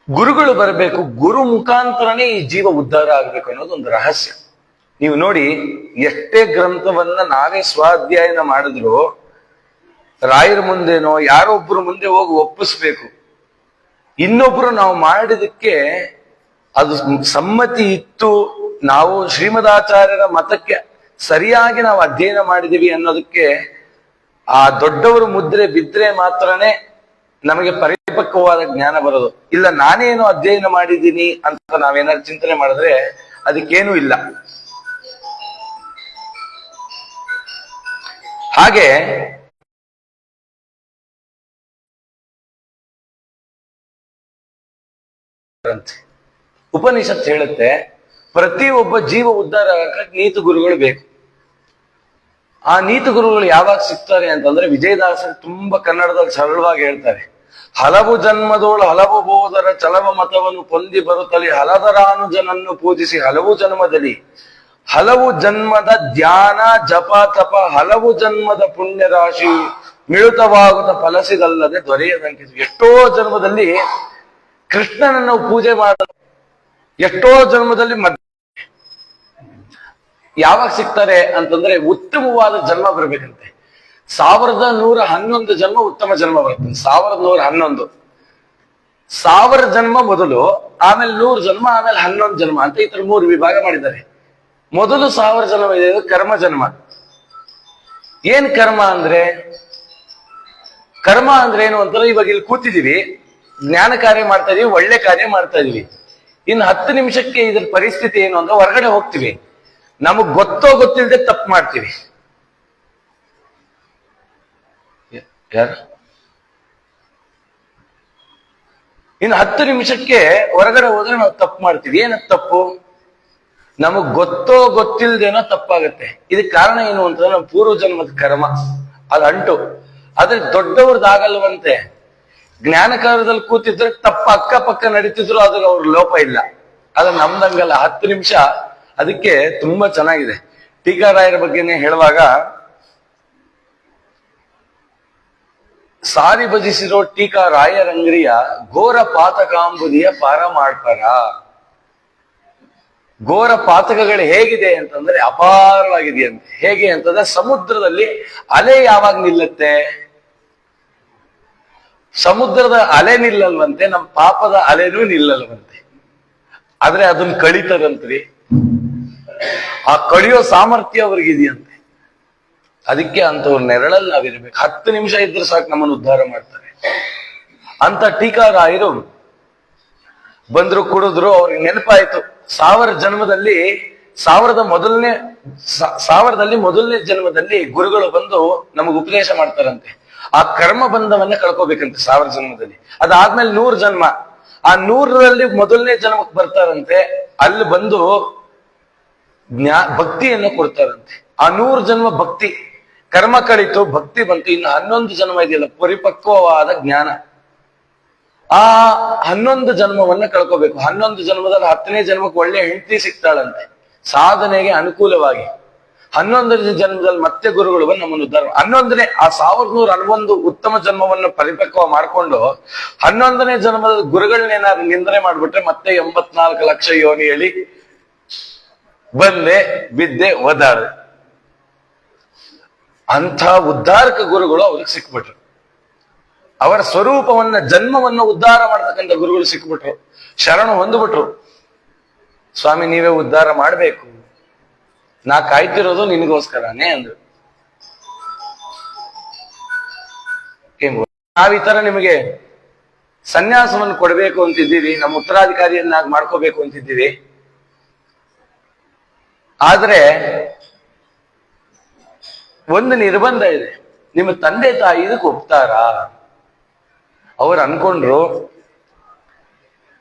ಗುರುಗಳು ಬರಬೇಕು, ಗುರು ಮುಖಾಂತರನೇ ಈ ಜೀವ ಉದ್ಧಾರ ಆಗ್ಬೇಕು ಅನ್ನೋದು ಒಂದು ರಹಸ್ಯ. ನೀವು ನೋಡಿ, ಎಷ್ಟೇ ಗ್ರಂಥವನ್ನ ನಾವೇ ಸ್ವಾಧ್ಯಾಯನ ಮಾಡಿದ್ರು ರಾಯರ ಮುಂದೆನೋ ಯಾರೊಬ್ರು ಮುಂದೆ ಹೋಗಿ ಒಪ್ಪಿಸ್ಬೇಕು. ಇನ್ನೊಬ್ರು ನಾವು ಮಾಡಿದಕ್ಕೆ ಅದು ಸಮ್ಮತಿ ಇತ್ತು, ನಾವು ಶ್ರೀಮದಾಚಾರ್ಯರ ಮತಕ್ಕೆ ಸರಿಯಾಗಿ ನಾವು ಅಧ್ಯಯನ ಮಾಡಿದೀವಿ ಅನ್ನೋದಕ್ಕೆ ಆ ದೊಡ್ಡವರು ಮುದ್ರೆ ಬಿದ್ರೆ ಮಾತ್ರನೇ ನಮಗೆ ಪರಿಪಕ್ವವಾದ ಜ್ಞಾನ ಬರೋದು. ಇಲ್ಲ ನಾನೇನು ಅಧ್ಯಯನ ಮಾಡಿದ್ದೀನಿ ಅಂತ ನಾವೇನಾದ್ರು ಚಿಂತನೆ ಮಾಡಿದ್ರೆ ಅದಕ್ಕೇನೂ ಇಲ್ಲ. ಹಾಗೆ ಉಪನಿಷತ್ ಹೇಳುತ್ತೆ, ಪ್ರತಿಯೊಬ್ಬ ಜೀವ ಉದ್ಧಾರ ಆಗಕ್ಕೆ ನೀತು ಗುರುಗಳು ಬೇಕು. ಆ ನೀತು ಗುರುಗಳು ಯಾವಾಗ ಸಿಗ್ತಾರೆ ಅಂತಂದ್ರೆ, ವಿಜಯದಾಸರು ತುಂಬಾ ಕನ್ನಡದಲ್ಲಿ ಸರಳವಾಗಿ ಹೇಳ್ತಾರೆ, ಹಲವು ಜನ್ಮದೋಳು ಹಲವು ಬೋಧರ ಚಲವ ಮತವನ್ನು ಹೊಂದಿ ಬರುತ್ತಲಿ ಹಲದರಾನುಜನನ್ನು ಪೂಜಿಸಿ ಹಲವು ಜನ್ಮದಲ್ಲಿ ಹಲವು ಜನ್ಮದ ಧ್ಯಾನ ಜಪ ತಪ ಹಲವು ಜನ್ಮದ ಪುಣ್ಯ ರಾಶಿ ಮಿಳಿತವಾಗುತ್ತ ಫಲಸಿದಲ್ಲದೆ ದೊರೆಯದಂತೆ. ಎಷ್ಟೋ ಜನ್ಮದಲ್ಲಿ ಕೃಷ್ಣನನ್ನು ಪೂಜೆ ಮಾಡ, ಎಷ್ಟೋ ಜನ್ಮದಲ್ಲಿ ಯಾವಾಗ ಸಿಗ್ತಾರೆ ಅಂತಂದ್ರೆ ಉತ್ತಮವಾದ ಜನ್ಮ ಬರ್ಬೇಕಂತೆ. 1111 ಜನ್ಮ ಉತ್ತಮ ಜನ್ಮ ಬರುತ್ತೆ. 1111 1000 ಜನ್ಮ ಮೊದಲು, ಆಮೇಲೆ 100 ಜನ್ಮ, ಆಮೇಲೆ 11 ಜನ್ಮ ಅಂತ ಈ ತರ 3 ವಿಭಾಗ ಮಾಡಿದ್ದಾರೆ. ಮೊದಲು 1000 ಜನ್ಮ ಇದೆ, ಕರ್ಮ ಜನ್ಮ. ಏನ್ ಕರ್ಮ ಅಂದ್ರೆ, ಕರ್ಮ ಅಂದ್ರೆ ಏನು ಅಂತಂದ್ರೆ, ಇವಾಗ ಇಲ್ಲಿ ಕೂತಿದೀವಿ, ಜ್ಞಾನ ಕಾರ್ಯ ಮಾಡ್ತಾ ಇದೀವಿ, ಒಳ್ಳೆ ಕಾರ್ಯ ಮಾಡ್ತಾ ಇದೀವಿ. ಇನ್ನು 10 ನಿಮಿಷಕ್ಕೆ ಇದ್ರ ಪರಿಸ್ಥಿತಿ ಏನು ಅಂದ್ರೆ, ಹೊರಗಡೆ ಹೋಗ್ತೀವಿ, ನಮಗ್ ಗೊತ್ತೋ ಗೊತ್ತಿಲ್ಲದೆ ತಪ್ಪು ಮಾಡ್ತೀವಿ. ಯಾರು ಇನ್ನು 10 ನಿಮಿಷಕ್ಕೆ ಹೊರಗಡೆ ಹೋದ್ರೆ ನಾವು ತಪ್ಪು ಮಾಡ್ತೀವಿ. ಏನ ತಪ್ಪು? ನಮಗ್ ಗೊತ್ತೋ ಗೊತ್ತಿಲ್ದೇನೋ ತಪ್ಪಾಗತ್ತೆ. ಇದಕ್ಕೆ ಕಾರಣ ಏನು ಅಂತಂದ್ರೆ ನಮ್ಮ ಪೂರ್ವ ಜನ್ಮದ ಕರ್ಮ, ಅದು ಅಂಟು. ಆದ್ರೆ ದೊಡ್ಡವ್ರದ್ದಾಗಲ್ವಂತೆ. ಜ್ಞಾನ ಕಾರ್ಯದಲ್ಲಿ ಕೂತಿದ್ರೆ ತಪ್ಪ ಅಕ್ಕಪಕ್ಕ ನಡೀತಿದ್ರು ಅದ್ರ ಅವ್ರ ಲೋಪ ಇಲ್ಲ. ಅದು ನಮ್ದಂಗಲ್ಲ. 10 ನಿಮಿಷ ಅದಕ್ಕೆ ತುಂಬಾ ಚೆನ್ನಾಗಿದೆ. ಟೀಕಾರಾಯರ ಬಗ್ಗೆನೆ ಹೇಳುವಾಗ, ಸಾರಿ ಭಜಿಸಿರೋ ಟೀಕಾ ರಾಯರಂಗ್ರಿಯ ಘೋರ ಪಾತಕಾಂಬುದಿಯ ಪಾರ ಮಾಡ್ತಾರ. ಘೋರ ಪಾತಕಗಳು ಹೇಗಿದೆ ಅಂತಂದ್ರೆ ಅಪಾರವಾಗಿದೆಯಂತೆ. ಹೇಗೆ ಅಂತಂದ್ರೆ, ಸಮುದ್ರದಲ್ಲಿ ಅಲೆ ಯಾವಾಗ ನಿಲ್ಲತ್ತೆ? ಸಮುದ್ರದ ಅಲೆ ನಿಲ್ಲಲ್ವಂತೆ, ನಮ್ಮ ಪಾಪದ ಅಲೆನೂ ನಿಲ್ಲಲ್ವಂತೆ. ಆದ್ರೆ ಅದನ್ನ ಕಳಿತದಂತ್ರಿ. ಆ ಕಳಿಯೋ ಸಾಮರ್ಥ್ಯ ಅವ್ರಿಗಿದೆಯಂತೆ. ಅದಕ್ಕೆ ಅಂತವ್ರ ನೆರಳಲ್ಲಿ ನಾವಿರ್ಬೇಕು. 10 ನಿಮಿಷ ಇದ್ರೆ ಸಾಕು, ನಮ್ಮನ್ನು ಉದ್ಧಾರ ಮಾಡ್ತಾರೆ ಅಂತ ಟೀಕಾರಾಯರು ಬಂದ್ರು, ಕುಡಿದ್ರು. ಅವ್ರಿಗೆ ನೆನಪಾಯ್ತು, 1000 ಜನ್ಮದಲ್ಲಿ 1000ದಲ್ಲಿ ಮೊದಲನೇ ಜನ್ಮದಲ್ಲಿ ಗುರುಗಳು ಬಂದು ನಮಗೆ ಉಪದೇಶ ಮಾಡ್ತಾರಂತೆ. ಆ ಕರ್ಮ ಬಂಧವನ್ನ ಕಳ್ಕೋಬೇಕಂತೆ 1000 ಜನ್ಮದಲ್ಲಿ. ಅದಾದ್ಮೇಲೆ 100 ಜನ್ಮ, ಆ 100ರಲ್ಲಿ ಮೊದಲನೇ ಜನ್ಮಕ್ಕೆ ಬರ್ತಾರಂತೆ. ಅಲ್ಲಿ ಬಂದು ಭಕ್ತಿಯನ್ನು ಕೊಡ್ತಾರಂತೆ. ಆ 100 ಜನ್ಮ ಭಕ್ತಿ, ಕರ್ಮ ಕಳಿತು, ಭಕ್ತಿ ಬಂತು. ಇನ್ನು 11 ಜನ್ಮ ಇದೆಯಲ್ಲ, ಪರಿಪಕ್ವವಾದ ಜ್ಞಾನ. ಆ 11 ಜನ್ಮವನ್ನ ಕಳ್ಕೋಬೇಕು. 11 ಜನ್ಮದಲ್ಲಿ 10ನೇ ಜನ್ಮಕ್ಕೆ ಒಳ್ಳೆ ಹೆಂಡತಿ ಸಿಗ್ತಾಳಂತೆ, ಸಾಧನೆಗೆ ಅನುಕೂಲವಾಗಿ. 11ನೇ ಜನ್ಮದಲ್ಲಿ ಮತ್ತೆ ಗುರುಗಳು ಬಂದು ನಮ್ಮನ್ನು ಉದ್ಧಾರ. 11ನೇ ಆ 1111 ಉತ್ತಮ ಜನ್ಮವನ್ನು ಪರಿಪಕ್ವ ಮಾಡಿಕೊಂಡು 11ನೇ ಜನ್ಮದ ಗುರುಗಳನ್ನೇನಾದ್ರು ನಿಂದನೆ ಮಾಡ್ಬಿಟ್ರೆ ಮತ್ತೆ 84 ಲಕ್ಷ ಯೋನಿ ಹೇಳಿ ಬಂದೆ ಬಿದ್ದೆ ಒದಾಡ್ದೆ. ಅಂಥ ಉದ್ಧಾರಕ ಗುರುಗಳು ಅವ್ರಿಗೆ ಸಿಕ್ಬಿಟ್ರು. ಅವರ ಸ್ವರೂಪವನ್ನ, ಜನ್ಮವನ್ನ ಉದ್ಧಾರ ಮಾಡ್ತಕ್ಕಂಥ ಗುರುಗಳು ಸಿಕ್ಬಿಟ್ರು. ಶರಣು ಹೊಂದ್ಬಿಟ್ರು. ಸ್ವಾಮಿ ನೀವೇ ಉದ್ಧಾರ ಮಾಡ್ಬೇಕು, ನಾ ಕಾಯ್ತಿರೋದು ನಿನಗೋಸ್ಕರನೇ ಅಂದ್ರು. ನಾವ್ ಈ ತರ ನಿಮಗೆ ಸನ್ಯಾಸವನ್ನು ಕೊಡ್ಬೇಕು ಅಂತಿದ್ದೀವಿ, ನಮ್ಮ ಉತ್ತರಾಧಿಕಾರಿಯನ್ನಾಗಿ ಮಾಡ್ಕೋಬೇಕು ಅಂತಿದ್ದೀವಿ. ಆದ್ರೆ ಒಂದು ನಿರ್ಬಂಧ ಇದೆ, ನಿಮ್ಮ ತಂದೆ ತಾಯಿ ಇದಕ್ಕೆ ಒಪ್ತಾರಾ? ಅವ್ರು ಅನ್ಕೊಂಡ್ರು,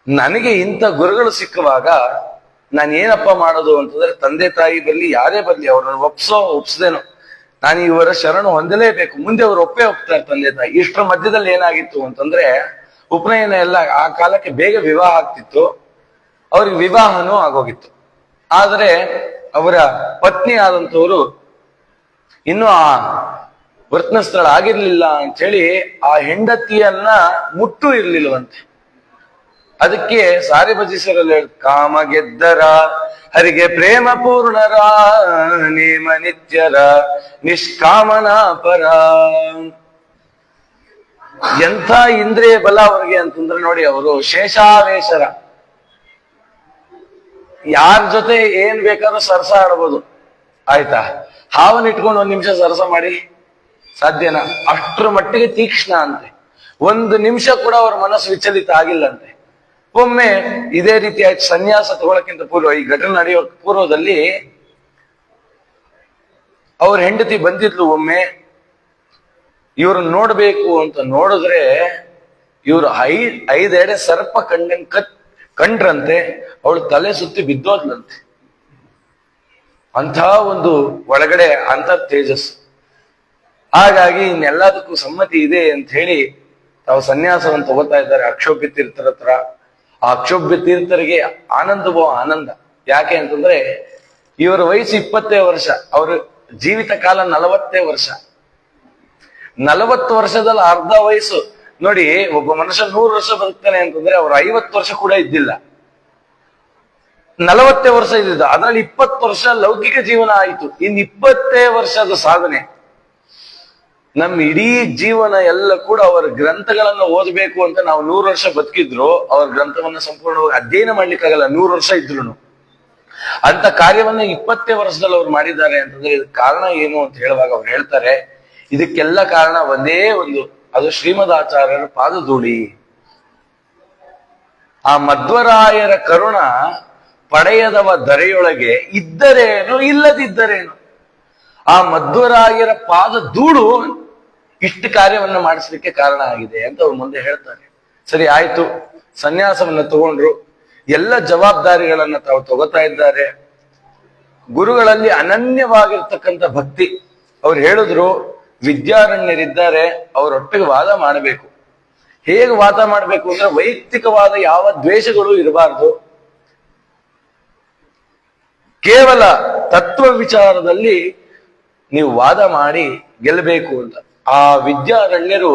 ನನಗೆ ಇಂಥ ಗುರುಗಳು ಸಿಕ್ಕುವಾಗ ನಾನು ಏನಪ್ಪ ಮಾಡೋದು ಅಂತಂದ್ರೆ, ತಂದೆ ತಾಯಿ ಬರ್ಲಿ ಯಾರೇ ಬರ್ಲಿ ಅವ್ರನ್ನ ಒಪ್ಸದೇನೋ ನಾನು ಇವರ ಶರಣು ಹೊಂದಲೇಬೇಕು. ಮುಂದೆ ಅವ್ರು ಒಪ್ತಾರೆ ತಂದೆ ತಾಯಿ. ಇಷ್ಟರ ಮಧ್ಯದಲ್ಲಿ ಏನಾಗಿತ್ತು ಅಂತಂದ್ರೆ, ಉಪನಯನ ಎಲ್ಲ ಆ ಕಾಲಕ್ಕೆ ಬೇಗ ವಿವಾಹ ಆಗ್ತಿತ್ತು. ಅವ್ರಿಗೆ ವಿವಾಹನೂ ಆಗೋಗಿತ್ತು. ಆದ್ರೆ ಅವರ ಪತ್ನಿ ಆದಂಥವ್ರು ಇನ್ನು ಆ ವರ್ತನ ಆಗಿರ್ಲಿಲ್ಲ ಅಂತ ಹೇಳಿ ಆ ಹೆಂಡತಿಯನ್ನ ಮುಟ್ಟು ಇರ್ಲಿಲ್ವಂತೆ. ಅದಕ್ಕೆ ಸಾರಿ ಭಜಿಸರಲ್ಲಿ ಕಾಮ ಗೆದ್ದರ ಹರಿಗೆ ಪ್ರೇಮ ಪೂರ್ಣರ ನೇಮ ನಿತ್ಯರ ನಿಷ್ಕಾಮನಾ ಪರ. ಎಂಥ ಇಂದ್ರಿಯ ಬಲ ಅವ್ರಿಗೆ ಅಂತಂದ್ರೆ ನೋಡಿ, ಅವರು ಶೇಷಾವೇಶರ. ಯಾರ ಜೊತೆ ಏನ್ ಬೇಕಾದ್ರೂ ಸರ್ಸ ಆಡ್ಬೋದು. ಆಯ್ತಾ? ಹಾವನ್ನ ಇಟ್ಕೊಂಡು 1 ನಿಮಿಷ ಸರಸ ಮಾಡಿ ಸಾಧ್ಯನಾ? ಅಷ್ಟರ ಮಟ್ಟಿಗೆ ತೀಕ್ಷ್ಣ ಅಂತೆ. 1 ನಿಮಿಷ ಕೂಡ ಅವರ ಮನಸ್ಸು ವಿಚಲಿತ ಆಗಿಲ್ಲಂತೆ. ಒಮ್ಮೆ ಇದೇ ರೀತಿ ಆಯ್ತು. ಸನ್ಯಾಸ ತಗೊಳಕ್ಕಿಂತ ಪೂರ್ವ, ಈ ಘಟನೆ ನಡೆಯೋ ಪೂರ್ವದಲ್ಲಿ ಅವ್ರ ಹೆಂಡತಿ ಬಂದಿದ್ಲು. ಒಮ್ಮೆ ಇವ್ರು ನೋಡ್ಬೇಕು ಅಂತ ನೋಡಿದ್ರೆ ಇವ್ರು 5 ಸರ್ಪ ಕಂಡ್ರಂತೆ. ಅವಳು ತಲೆ ಸುತ್ತಿ ಬಿದ್ದೋದ್ಲಂತೆ. ಅಂಥ ಒಂದು ಒಳಗಡೆ ತೇಜಸ್ಸು. ಹಾಗಾಗಿ ಇನ್ನೆಲ್ಲದಕ್ಕೂ ಸಮ್ಮತಿ ಇದೆ ಅಂತ ಹೇಳಿ ತಾವು ಸನ್ಯಾಸವನ್ನು ತಗೋತಾ ಇದ್ದಾರೆ ಅಕ್ಷೋಭ್ಯ ತೀರ್ಥರ ಹತ್ರ. ಆ ಅಕ್ಷೋಭ್ಯ ತೀರ್ಥರಿಗೆ ಆನಂದ. ಯಾಕೆ ಅಂತಂದ್ರೆ ಇವರ ವಯಸ್ಸು 20 ವರ್ಷ, ಅವ್ರ ಜೀವಿತ ಕಾಲ 40 ವರ್ಷ. 40 ವರ್ಷದಲ್ಲಿ ಅರ್ಧ ವಯಸ್ಸು ನೋಡಿ. ಒಬ್ಬ ಮನುಷ್ಯ 100 ವರ್ಷ ಬದುಕ್ತಾನೆ ಅಂತಂದ್ರೆ ಅವ್ರು 50 ವರ್ಷ ಕೂಡ ಇದ್ದಿಲ್ಲ, 40 ವರ್ಷ ಇದ್ದಿದ್ದ. ಅದ್ರಲ್ಲಿ 20 ವರ್ಷ ಲೌಕಿಕ ಜೀವನ ಆಯಿತು. ಇನ್ 20 ವರ್ಷದ ಸಾಧನೆ. ನಮ್ಮ ಇಡೀ ಜೀವನ ಎಲ್ಲ ಕೂಡ ಅವರ ಗ್ರಂಥಗಳನ್ನ ಓದಬೇಕು ಅಂತ ನಾವು 100 ವರ್ಷ ಬದುಕಿದ್ರು ಅವ್ರ ಗ್ರಂಥವನ್ನ ಸಂಪೂರ್ಣವಾಗಿ ಅಧ್ಯಯನ ಮಾಡ್ಲಿಕ್ಕಾಗಲ್ಲ, 100 ವರ್ಷ ಇದ್ರು. ಅಂತ ಕಾರ್ಯವನ್ನ 20 ವರ್ಷದಲ್ಲಿ ಅವ್ರು ಮಾಡಿದ್ದಾರೆ ಅಂತಂದ್ರೆ ಇದಕ್ಕೆ ಕಾರಣ ಏನು ಅಂತ ಹೇಳುವಾಗ ಅವ್ರು ಹೇಳ್ತಾರೆ, ಇದಕ್ಕೆಲ್ಲ ಕಾರಣ ಒಂದೇ ಒಂದು, ಅದು ಶ್ರೀಮದಾಚಾರ್ಯರ ಪಾದಧೂಳಿ. ಆ ಮಧ್ವರಾಯರ ಕರುಣ ಪಡೆಯದವ ಧರೆಯೊಳಗೆ ಇದ್ದರೇನು ಇಲ್ಲದಿದ್ದರೇನು. ಆ ಮಧ್ವರಾಯರ ಪಾದ ಧೂಳು ಇಷ್ಟು ಕಾರ್ಯವನ್ನ ಮಾಡಿಸ್ಲಿಕ್ಕೆ ಕಾರಣ ಆಗಿದೆ ಅಂತ ಅವ್ರು ಮುಂದೆ ಹೇಳ್ತಾರೆ. ಸರಿ ಆಯ್ತು, ಸನ್ಯಾಸವನ್ನ ತಗೊಂಡ್ರು, ಎಲ್ಲ ಜವಾಬ್ದಾರಿಗಳನ್ನ ತಾವು ತಗೋತಾ ಇದ್ದಾರೆ. ಗುರುಗಳಲ್ಲಿ ಅನನ್ಯವಾಗಿರ್ತಕ್ಕಂಥ ಭಕ್ತಿ. ಅವ್ರು ಹೇಳಿದ್ರು, ವಿದ್ಯಾರಣ್ಯರಿದ್ದಾರೆ, ಅವರೊಟ್ಟಿಗೆ ವಾದ ಮಾಡಬೇಕು. ಹೇಗೆ ವಾದ ಮಾಡಬೇಕು ಅಂದ್ರೆ ವೈಯಕ್ತಿಕವಾದ ಯಾವ ದ್ವೇಷಗಳು ಇರಬಾರ್ದು, ಕೇವಲ ತತ್ವ ವಿಚಾರದಲ್ಲಿ ನೀವು ವಾದ ಮಾಡಿ ಗೆಲ್ಲಬೇಕು ಅಂತ. ಆ ವಿದ್ಯಾರಣ್ಯರು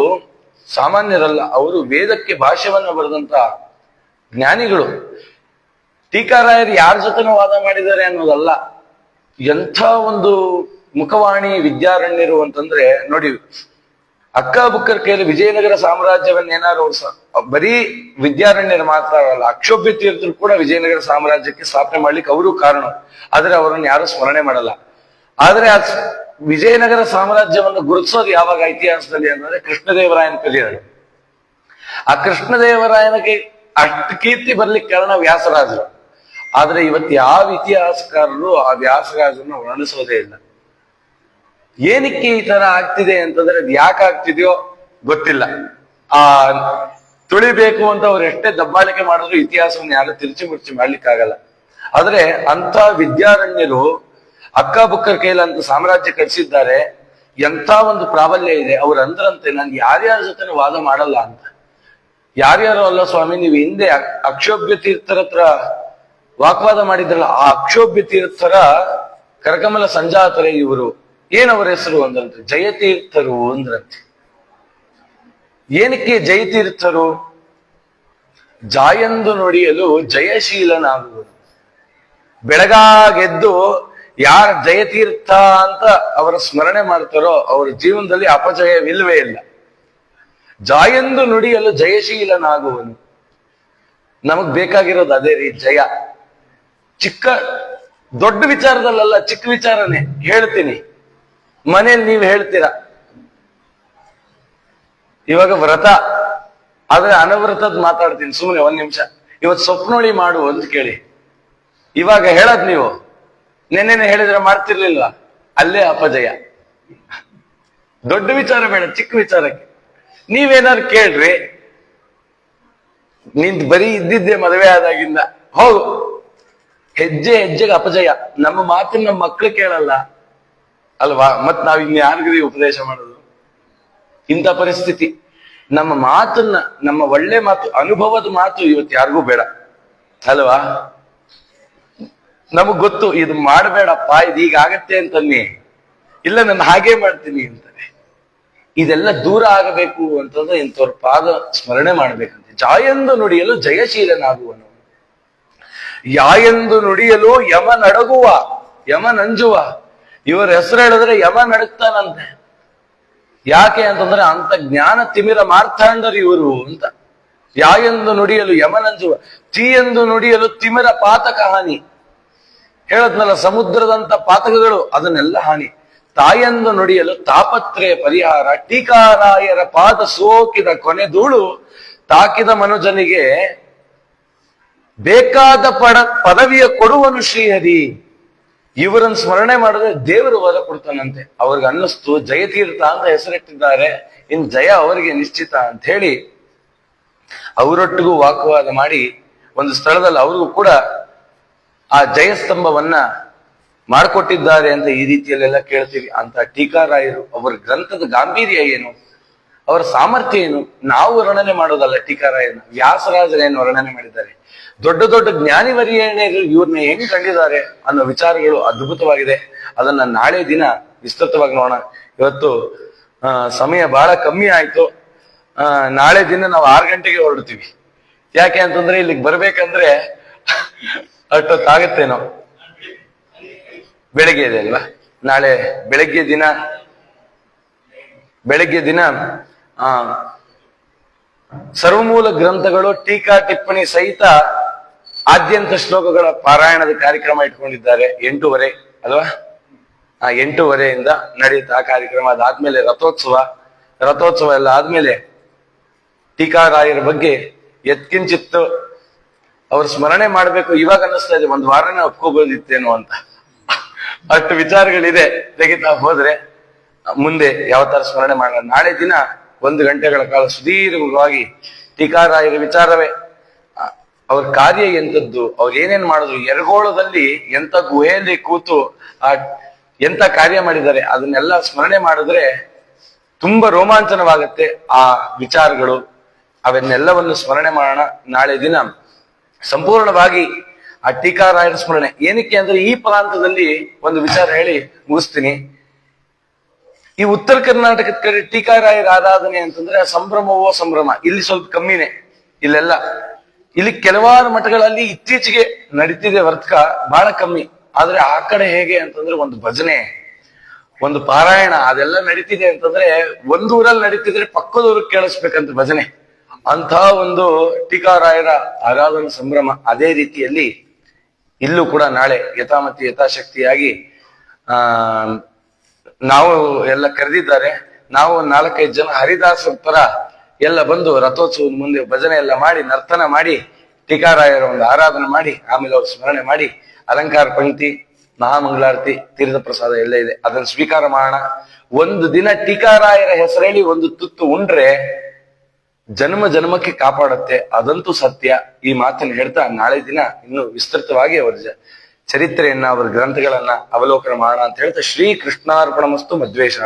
ಸಾಮಾನ್ಯರಲ್ಲ, ಅವರು ವೇದಕ್ಕೆ ಭಾಷ್ಯವನ್ನ ಬರೆದಂತ ಜ್ಞಾನಿಗಳು. ಟೀಕಾರಾಯರು ಯಾರ ಜೊತೆನೂ ವಾದ ಮಾಡಿದ್ದಾರೆ ಅನ್ನೋದಲ್ಲ, ಎಂಥ ಒಂದು ಮುಖವಾಣಿ ವಿದ್ಯಾರಣ್ಯರು ಅಂತಂದ್ರೆ ನೋಡಿ. ಅಕ್ಕ ಬುಕ್ಕರ್ ಕೈಯಲ್ಲಿ ವಿಜಯನಗರ ಸಾಮ್ರಾಜ್ಯವನ್ನೇನಾದ್ರು ಬರೀ ವಿದ್ಯಾರಣ್ಯರು ಮಾತ್ರ ಅಲ್ಲ, ಅಕ್ಷೋಭ್ಯ ತೀರ್ಥರು ಕೂಡ ವಿಜಯನಗರ ಸಾಮ್ರಾಜ್ಯಕ್ಕೆ ಸ್ಥಾಪನೆ ಮಾಡ್ಲಿಕ್ಕೆ ಅವರು ಕಾರಣ. ಆದ್ರೆ ಅವರನ್ನು ಯಾರು ಸ್ಮರಣೆ ಮಾಡಲ್ಲ. ಆದ್ರೆ ಆ ವಿಜಯನಗರ ಸಾಮ್ರಾಜ್ಯವನ್ನು ಗುರುತಿಸೋದು ಯಾವಾಗ ಇತಿಹಾಸದಲ್ಲಿ ಅಂದ್ರೆ ಕೃಷ್ಣದೇವರಾಯನ ಪೀರಿಯಡ್. ಆ ಕೃಷ್ಣದೇವರಾಯನಿಗೆ ಅಷ್ಟು ಕೀರ್ತಿ ಬರ್ಲಿಕ್ಕೆ ಕಾರಣ ವ್ಯಾಸರಾಜರು. ಆದ್ರೆ ಇವತ್ತು ಯಾವ ಇತಿಹಾಸಕಾರರು ಆ ವ್ಯಾಸರಾಜರನ್ನು ವರ್ಣಿಸೋದೇ ಇಲ್ಲ. ಏನಕ್ಕೆ ಈ ತರ ಆಗ್ತಿದೆ ಅಂತಂದ್ರೆ ಅದು ಯಾಕೆ ಆಗ್ತಿದೆಯೋ ಗೊತ್ತಿಲ್ಲ. ಆ ತುಳಿಬೇಕು ಅಂತ ಅವ್ರು ಎಷ್ಟೇ ದಬ್ಬಾಳಿಕೆ ಮಾಡಿದ್ರು ಇತಿಹಾಸವನ್ನು ಯಾರು ತಿರುಚಿ ಮುರ್ಚಿ ಮಾಡ್ಲಿಕ್ಕಾಗಲ್ಲ. ಆದ್ರೆ ಅಂತ ವಿದ್ಯಾರಣ್ಯರು ಅಕ್ಕ ಬುಕ್ಕರ್ ಕೈಲಂತ ಸಾಮ್ರಾಜ್ಯ ಕಟ್ಸಿದ್ದಾರೆ. ಎಂಥ ಒಂದು ಪ್ರಾಬಲ್ಯ ಇದೆ. ಅವ್ರು ಅಂದ್ರಂತೆ, ನಾನು ಯಾರ್ಯಾರ ಜೊತೆ ವಾದ ಮಾಡಲ್ಲ ಅಂತ. ಯಾರ್ಯಾರು ಅಲ್ಲ ಸ್ವಾಮಿ, ನೀವು ಹಿಂದೆ ಅಕ್ಷೋಭ್ಯ ತೀರ್ಥರ ಹತ್ರ ವಾಗ್ವಾದ ಮಾಡಿದ್ರಲ್ಲ, ಆ ಅಕ್ಷೋಭ್ಯ ತೀರ್ಥರ ಕರಕಮಲ ಸಂಜಾತರೆ ಇವರು. ಏನವರ ಹೆಸರು ಅಂದ್ರಂತೆ? ಜಯತೀರ್ಥರು ಅಂದ್ರಂತೆ. ಏನಕ್ಕೆ ಜಯತೀರ್ಥರು? ಜಾಯಂದು ನುಡಿಯಲು ಜಯಶೀಲನಾಗುವುದು. ಬೆಳಗಾಗೆದ್ದು ಯಾರ ಜಯತೀರ್ಥ ಅಂತ ಅವರ ಸ್ಮರಣೆ ಮಾಡ್ತಾರೋ ಅವರ ಜೀವನದಲ್ಲಿ ಅಪಜಯವಿಲ್ವೇ ಇಲ್ಲ. ಜಾಯಂದು ನುಡಿಯಲು ಜಯಶೀಲನಾಗುವನು. ನಮಗ್ ಬೇಕಾಗಿರೋದು ಅದೇ ರೀ, ಜಯ. ದೊಡ್ಡ ವಿಚಾರದಲ್ಲ, ಚಿಕ್ಕ ವಿಚಾರನೇ ಹೇಳ್ತೀನಿ. ಮನೇಲಿ ನೀವು ಹೇಳ್ತೀರಾ ಇವಾಗ ವ್ರತ, ಆದ್ರೆ ಅನವೃತದ್ ಮಾತಾಡ್ತೀನಿ ಸುಮ್ಮನೆ 1 ನಿಮಿಷ. ಇವತ್ತು ಸ್ವಪ್ನೋಳಿ ಮಾಡು ಅಂತ ಕೇಳಿ, ಇವಾಗ ಹೇಳದ್ ನೀವು ನೆನ್ನೆನೆ ಹೇಳಿದ್ರೆ ಮಾಡ್ತಿರ್ಲಿಲ್ವಾ? ಅಲ್ಲೇ ಅಪಜಯ. ದೊಡ್ಡ ವಿಚಾರ ಬೇಡ, ಚಿಕ್ಕ ವಿಚಾರಕ್ಕೆ ನೀವೇನಾದ್ರು ಕೇಳ್ರಿ. ನಿಂತ್ ಬರೀ ಇದ್ದಿದ್ದೆ ಮದುವೆ ಆದಾಗಿಂದ, ಹೌದು ಹೆಜ್ಜೆ ಹೆಜ್ಜೆಗೆ ಅಪಜಯ. ನಮ್ಮ ಮಾತನ್ನ ನಮ್ಮ ಮಕ್ಳು ಕೇಳಲ್ಲ ಅಲ್ವಾ? ಮತ್ ನಾವ್ ಇನ್ಯಾರಿಗ್ರಿ ಉಪದೇಶ ಮಾಡೋದು? ಇಂಥ ಪರಿಸ್ಥಿತಿ. ನಮ್ಮ ಮಾತನ್ನ, ನಮ್ಮ ಒಳ್ಳೆ ಮಾತು, ಅನುಭವದ ಮಾತು ಇವತ್ತು ಯಾರಿಗೂ ಬೇಡ ಅಲ್ವಾ? ನಮಗ್ ಗೊತ್ತು ಇದು ಮಾಡಬೇಡಪ್ಪ, ಇದು ಹೀಗಾಗತ್ತೆ ಅಂತನ್ನಿ, ಇಲ್ಲ ನಾನು ಹಾಗೇ ಮಾಡ್ತೀನಿ ಅಂತಾನೆ. ಇದೆಲ್ಲ ದೂರ ಆಗಬೇಕು ಅಂತಂದ್ರೆ ಇಂಥವ್ರ ಪಾದ ಸ್ಮರಣೆ ಮಾಡ್ಬೇಕಂತೆ. ಜಾಯೆಂದು ನುಡಿಯಲು ಜಯಶೀಲನಾಗುವನು, ಯಾಯೆಂದು ನುಡಿಯಲು ಯಮ ನಡಗುವ, ಯಮ ನಂಜುವ. ಇವರ ಹೆಸರು ಹೇಳಿದ್ರೆ ಯಮ ನಡಗ್ತಾನಂತೆ. ಯಾಕೆ ಅಂತಂದ್ರೆ ಅಂತ ಜ್ಞಾನ ತಿಮಿರ ಮಾರ್ಥಾಂಡರು ಇವರು ಅಂತ. ಯಾಯೆಂದು ನುಡಿಯಲು ಯಮ ನಂಜುವ, ತೀಯೆಂದು ನುಡಿಯಲು ತಿಮಿರ ಪಾತಕ ಹಾನಿ. ಹೇಳದ್ನಲ್ಲ, ಸಮುದ್ರದಂತ ಪಾತಕಗಳು ಅದನ್ನೆಲ್ಲ ಹಾನಿ. ತಾಯಂದು ನುಡಿಯಲು ತಾಪತ್ರಯ ಪರಿಹಾರ, ಟೀಕಾರಾಯರ ಪಾದ ಸೋಕಿದ ಕೊನೆದೂಳು, ತಾಕಿದ ಮನುಜನಿಗೆ ಬೇಕಾದ ಪದವಿಯ ಕೊಡುವನು ಶ್ರೀಹರಿ. ಇವರನ್ನು ಸ್ಮರಣೆ ಮಾಡಿದ್ರೆ ದೇವರು ವರ ಕೊಡ್ತಾನಂತೆ. ಅವ್ರಿಗೆ ಅನ್ನಿಸ್ತು ಜಯತೀರ್ಥ ಅಂತ ಹೆಸರಿಟ್ಟಿದ್ದಾರೆ, ಇನ್ ಜಯ ಅವರಿಗೆ ನಿಶ್ಚಿತ ಅಂತ ಹೇಳಿ ಅವರೊಟ್ಟಿಗೂ ವಾಗ್ವಾದ ಮಾಡಿ ಒಂದು ಸ್ಥಳದಲ್ಲಿ ಅವ್ರಿಗೂ ಕೂಡ ಆ ಜಯಸ್ತಂಭವನ್ನ ಮಾಡಿಕೊಟ್ಟಿದ್ದಾರೆ ಅಂತ ಈ ರೀತಿಯಲ್ಲೆಲ್ಲ ಕೇಳ್ತೀವಿ. ಅಂತ ಟೀಕಾರಾಯರು ಅವರ ಗ್ರಂಥದ ಗಾಂಭೀರ್ಯ ಏನು, ಅವರ ಸಾಮರ್ಥ್ಯ ಏನು ನಾವು ವರ್ಣನೆ ಮಾಡೋದಲ್ಲ. ಟೀಕಾರಾಯನ ವ್ಯಾಸರಾಜರೇನು ವರ್ಣನೆ ಮಾಡಿದ್ದಾರೆ, ದೊಡ್ಡ ದೊಡ್ಡ ಜ್ಞಾನಿವರಿಯರು ಇವ್ರನ್ನ ಹೆಂಗ್ ಕಂಡಿದ್ದಾರೆ ಅನ್ನೋ ವಿಚಾರಗಳು ಅದ್ಭುತವಾಗಿದೆ. ಅದನ್ನ ನಾಳೆ ದಿನ ವಿಸ್ತೃತವಾಗಿ ನೋಡೋಣ. ಇವತ್ತು ಸಮಯ ಬಹಳ ಕಮ್ಮಿ ಆಯ್ತು. ನಾಳೆ ದಿನ ನಾವು 6 ಗಂಟೆಗೆ ಹೊರಡ್ತೀವಿ. ಯಾಕೆ ಅಂತಂದ್ರೆ ಇಲ್ಲಿಗೆ ಬರ್ಬೇಕಂದ್ರೆ ಅಷ್ಟೊತ್ತಾಗತ್ತೇನೋ. ಬೆಳಗ್ಗೆ ಇದೆ ಅಲ್ವಾ, ನಾಳೆ ಬೆಳಗ್ಗೆ ದಿನ ಸರ್ವಮೂಲ ಗ್ರಂಥಗಳು ಟೀಕಾ ಟಿಪ್ಪಣಿ ಸಹಿತ ಆದ್ಯಂತ ಶ್ಲೋಕಗಳ ಪಾರಾಯಣದ ಕಾರ್ಯಕ್ರಮ ಇಟ್ಕೊಂಡಿದ್ದಾರೆ. 8:30 ಅಲ್ವಾ, 8:30 ನಡೆಯುತ್ತೆ ಆ ಕಾರ್ಯಕ್ರಮ. ಅದಾದ್ಮೇಲೆ ರಥೋತ್ಸವ ಎಲ್ಲ ಆದ್ಮೇಲೆ ಟೀಕಾರಾಯರ ಬಗ್ಗೆ ಎತ್ಕಿಂಚಿತ್ತು ಅವ್ರ ಸ್ಮರಣೆ ಮಾಡ್ಬೇಕು. ಇವಾಗ ಅನ್ನಿಸ್ತಾ ಇದೆ ಒಂದು ವಾರನೇ ಒಪ್ಕೋಬೋದಿತ್ತೇನೋ ಅಂತ, ಅಷ್ಟು ವಿಚಾರಗಳಿದೆ. ತೆಗಿತಾ ಹೋದ್ರೆ ಮುಂದೆ ಯಾವ ತರ ಸ್ಮರಣೆ ಮಾಡೋಣ. ನಾಳೆ ದಿನ 1 ಗಂಟೆಗಳ ಕಾಲ ಸುದೀರ್ಘವಾಗಿ ಟೀಕಾರಾಯರ ವಿಚಾರವೇ, ಅವ್ರ ಕಾರ್ಯ ಎಂಥದ್ದು, ಅವ್ರು ಏನೇನ್ ಮಾಡಿದ್ರು, ಯರಗೋಳದಲ್ಲಿ ಎಂತ ಗುಹೆಯಲ್ಲಿ ಕೂತು ಎಂತ ಕಾರ್ಯ ಮಾಡಿದ್ದಾರೆ, ಅದನ್ನೆಲ್ಲ ಸ್ಮರಣೆ ಮಾಡಿದ್ರೆ ತುಂಬಾ ರೋಮಾಂಚನವಾಗತ್ತೆ ಆ ವಿಚಾರಗಳು. ಅವನ್ನೆಲ್ಲವನ್ನು ಸ್ಮರಣೆ ಮಾಡೋಣ. ನಾಳೆ ದಿನ ಸಂಪೂರ್ಣವಾಗಿ ಆ ಟೀಕಾರಾಯರ ಸ್ಮರಣೆ. ಏನಕ್ಕೆ ಅಂದ್ರೆ ಈ ಪ್ರಾಂತದಲ್ಲಿ ಒಂದು ವಿಚಾರ ಹೇಳಿ ಮುಗಿಸ್ತೀನಿ. ಈ ಉತ್ತರ ಕರ್ನಾಟಕದ ಕಡೆ ಟೀಕಾರಾಯರ ಆರಾಧನೆ ಅಂತಂದ್ರೆ ಸಂಭ್ರಮವೋ ಸಂಭ್ರಮ. ಇಲ್ಲಿ ಸ್ವಲ್ಪ ಕಮ್ಮಿನೇ, ಇಲ್ಲಿ ಕೆಲವಾರು ಮಠಗಳಲ್ಲಿ ಇತ್ತೀಚೆಗೆ ನಡೀತಿದೆ ವರ್ತಕ ಬಹಳ ಕಮ್ಮಿ. ಆದ್ರೆ ಆ ಕಡೆ ಹೇಗೆ ಅಂತಂದ್ರೆ ಒಂದು ಭಜನೆ, ಒಂದು ಪಾರಾಯಣ ಅದೆಲ್ಲ ನಡೀತಿದೆ ಅಂತಂದ್ರೆ ಒಂದು ಊರಲ್ಲಿ ನಡೀತಿದ್ರೆ ಪಕ್ಕದೂರಿಗೆ ಕೇಳಿಸ್ಬೇಕಂತ ಭಜನೆ. ಅಂತ ಒಂದು ಟೀಕಾರಾಯರ ಆರಾಧನಾ ಸಂಭ್ರಮ. ಅದೇ ರೀತಿಯಲ್ಲಿ ಇಲ್ಲೂ ಕೂಡ ನಾಳೆ ಯಥಾಮತಿ ಯಥಾಶಕ್ತಿಯಾಗಿ ನಾವು ಎಲ್ಲ ಕರೆದಿದ್ದಾರೆ. ನಾವು 4-5 ಜನ ಹರಿದಾಸರ ತರ ಎಲ್ಲ ಬಂದು ರಥೋತ್ಸವದ ಮುಂದೆ ಭಜನೆ ಎಲ್ಲ ಮಾಡಿ, ನರ್ತನ ಮಾಡಿ, ಟೀಕಾರಾಯರ ಒಂದು ಆರಾಧನೆ ಮಾಡಿ, ಆಮೇಲೆ ಅವ್ರ ಸ್ಮರಣೆ ಮಾಡಿ, ಅಲಂಕಾರ ಪಂಕ್ತಿ, ಮಹಾಮಂಗಳಾರತಿ, ತೀರ್ಥ ಪ್ರಸಾದ ಎಲ್ಲ ಇದೆ, ಅದನ್ನ ಸ್ವೀಕಾರ ಮಾಡೋಣ. ಒಂದು ದಿನ ಟೀಕಾರಾಯರ ಹೆಸರೇಳಿ ಒಂದು ತುತ್ತು ಉಂಡ್ರೆ ಜನ್ಮ ಜನ್ಮಕ್ಕೆ ಕಾಪಾಡುತ್ತೆ, ಅದಂತೂ ಸತ್ಯ. ಈ ಮಾತನ್ನು ಹೇಳ್ತಾ ನಾಳೆ ದಿನ ಇನ್ನು ವಿಸ್ತೃತವಾಗಿ ಅವರ ಚರಿತ್ರೆಯನ್ನ, ಅವರ ಗ್ರಂಥಗಳನ್ನ ಅವಲೋಕನ ಮಾಡೋಣ ಅಂತ ಹೇಳ್ತಾ ಶ್ರೀ ಕೃಷ್ಣಾರ್ಪಣಮಸ್ತು ಮಧ್ವೇಶ.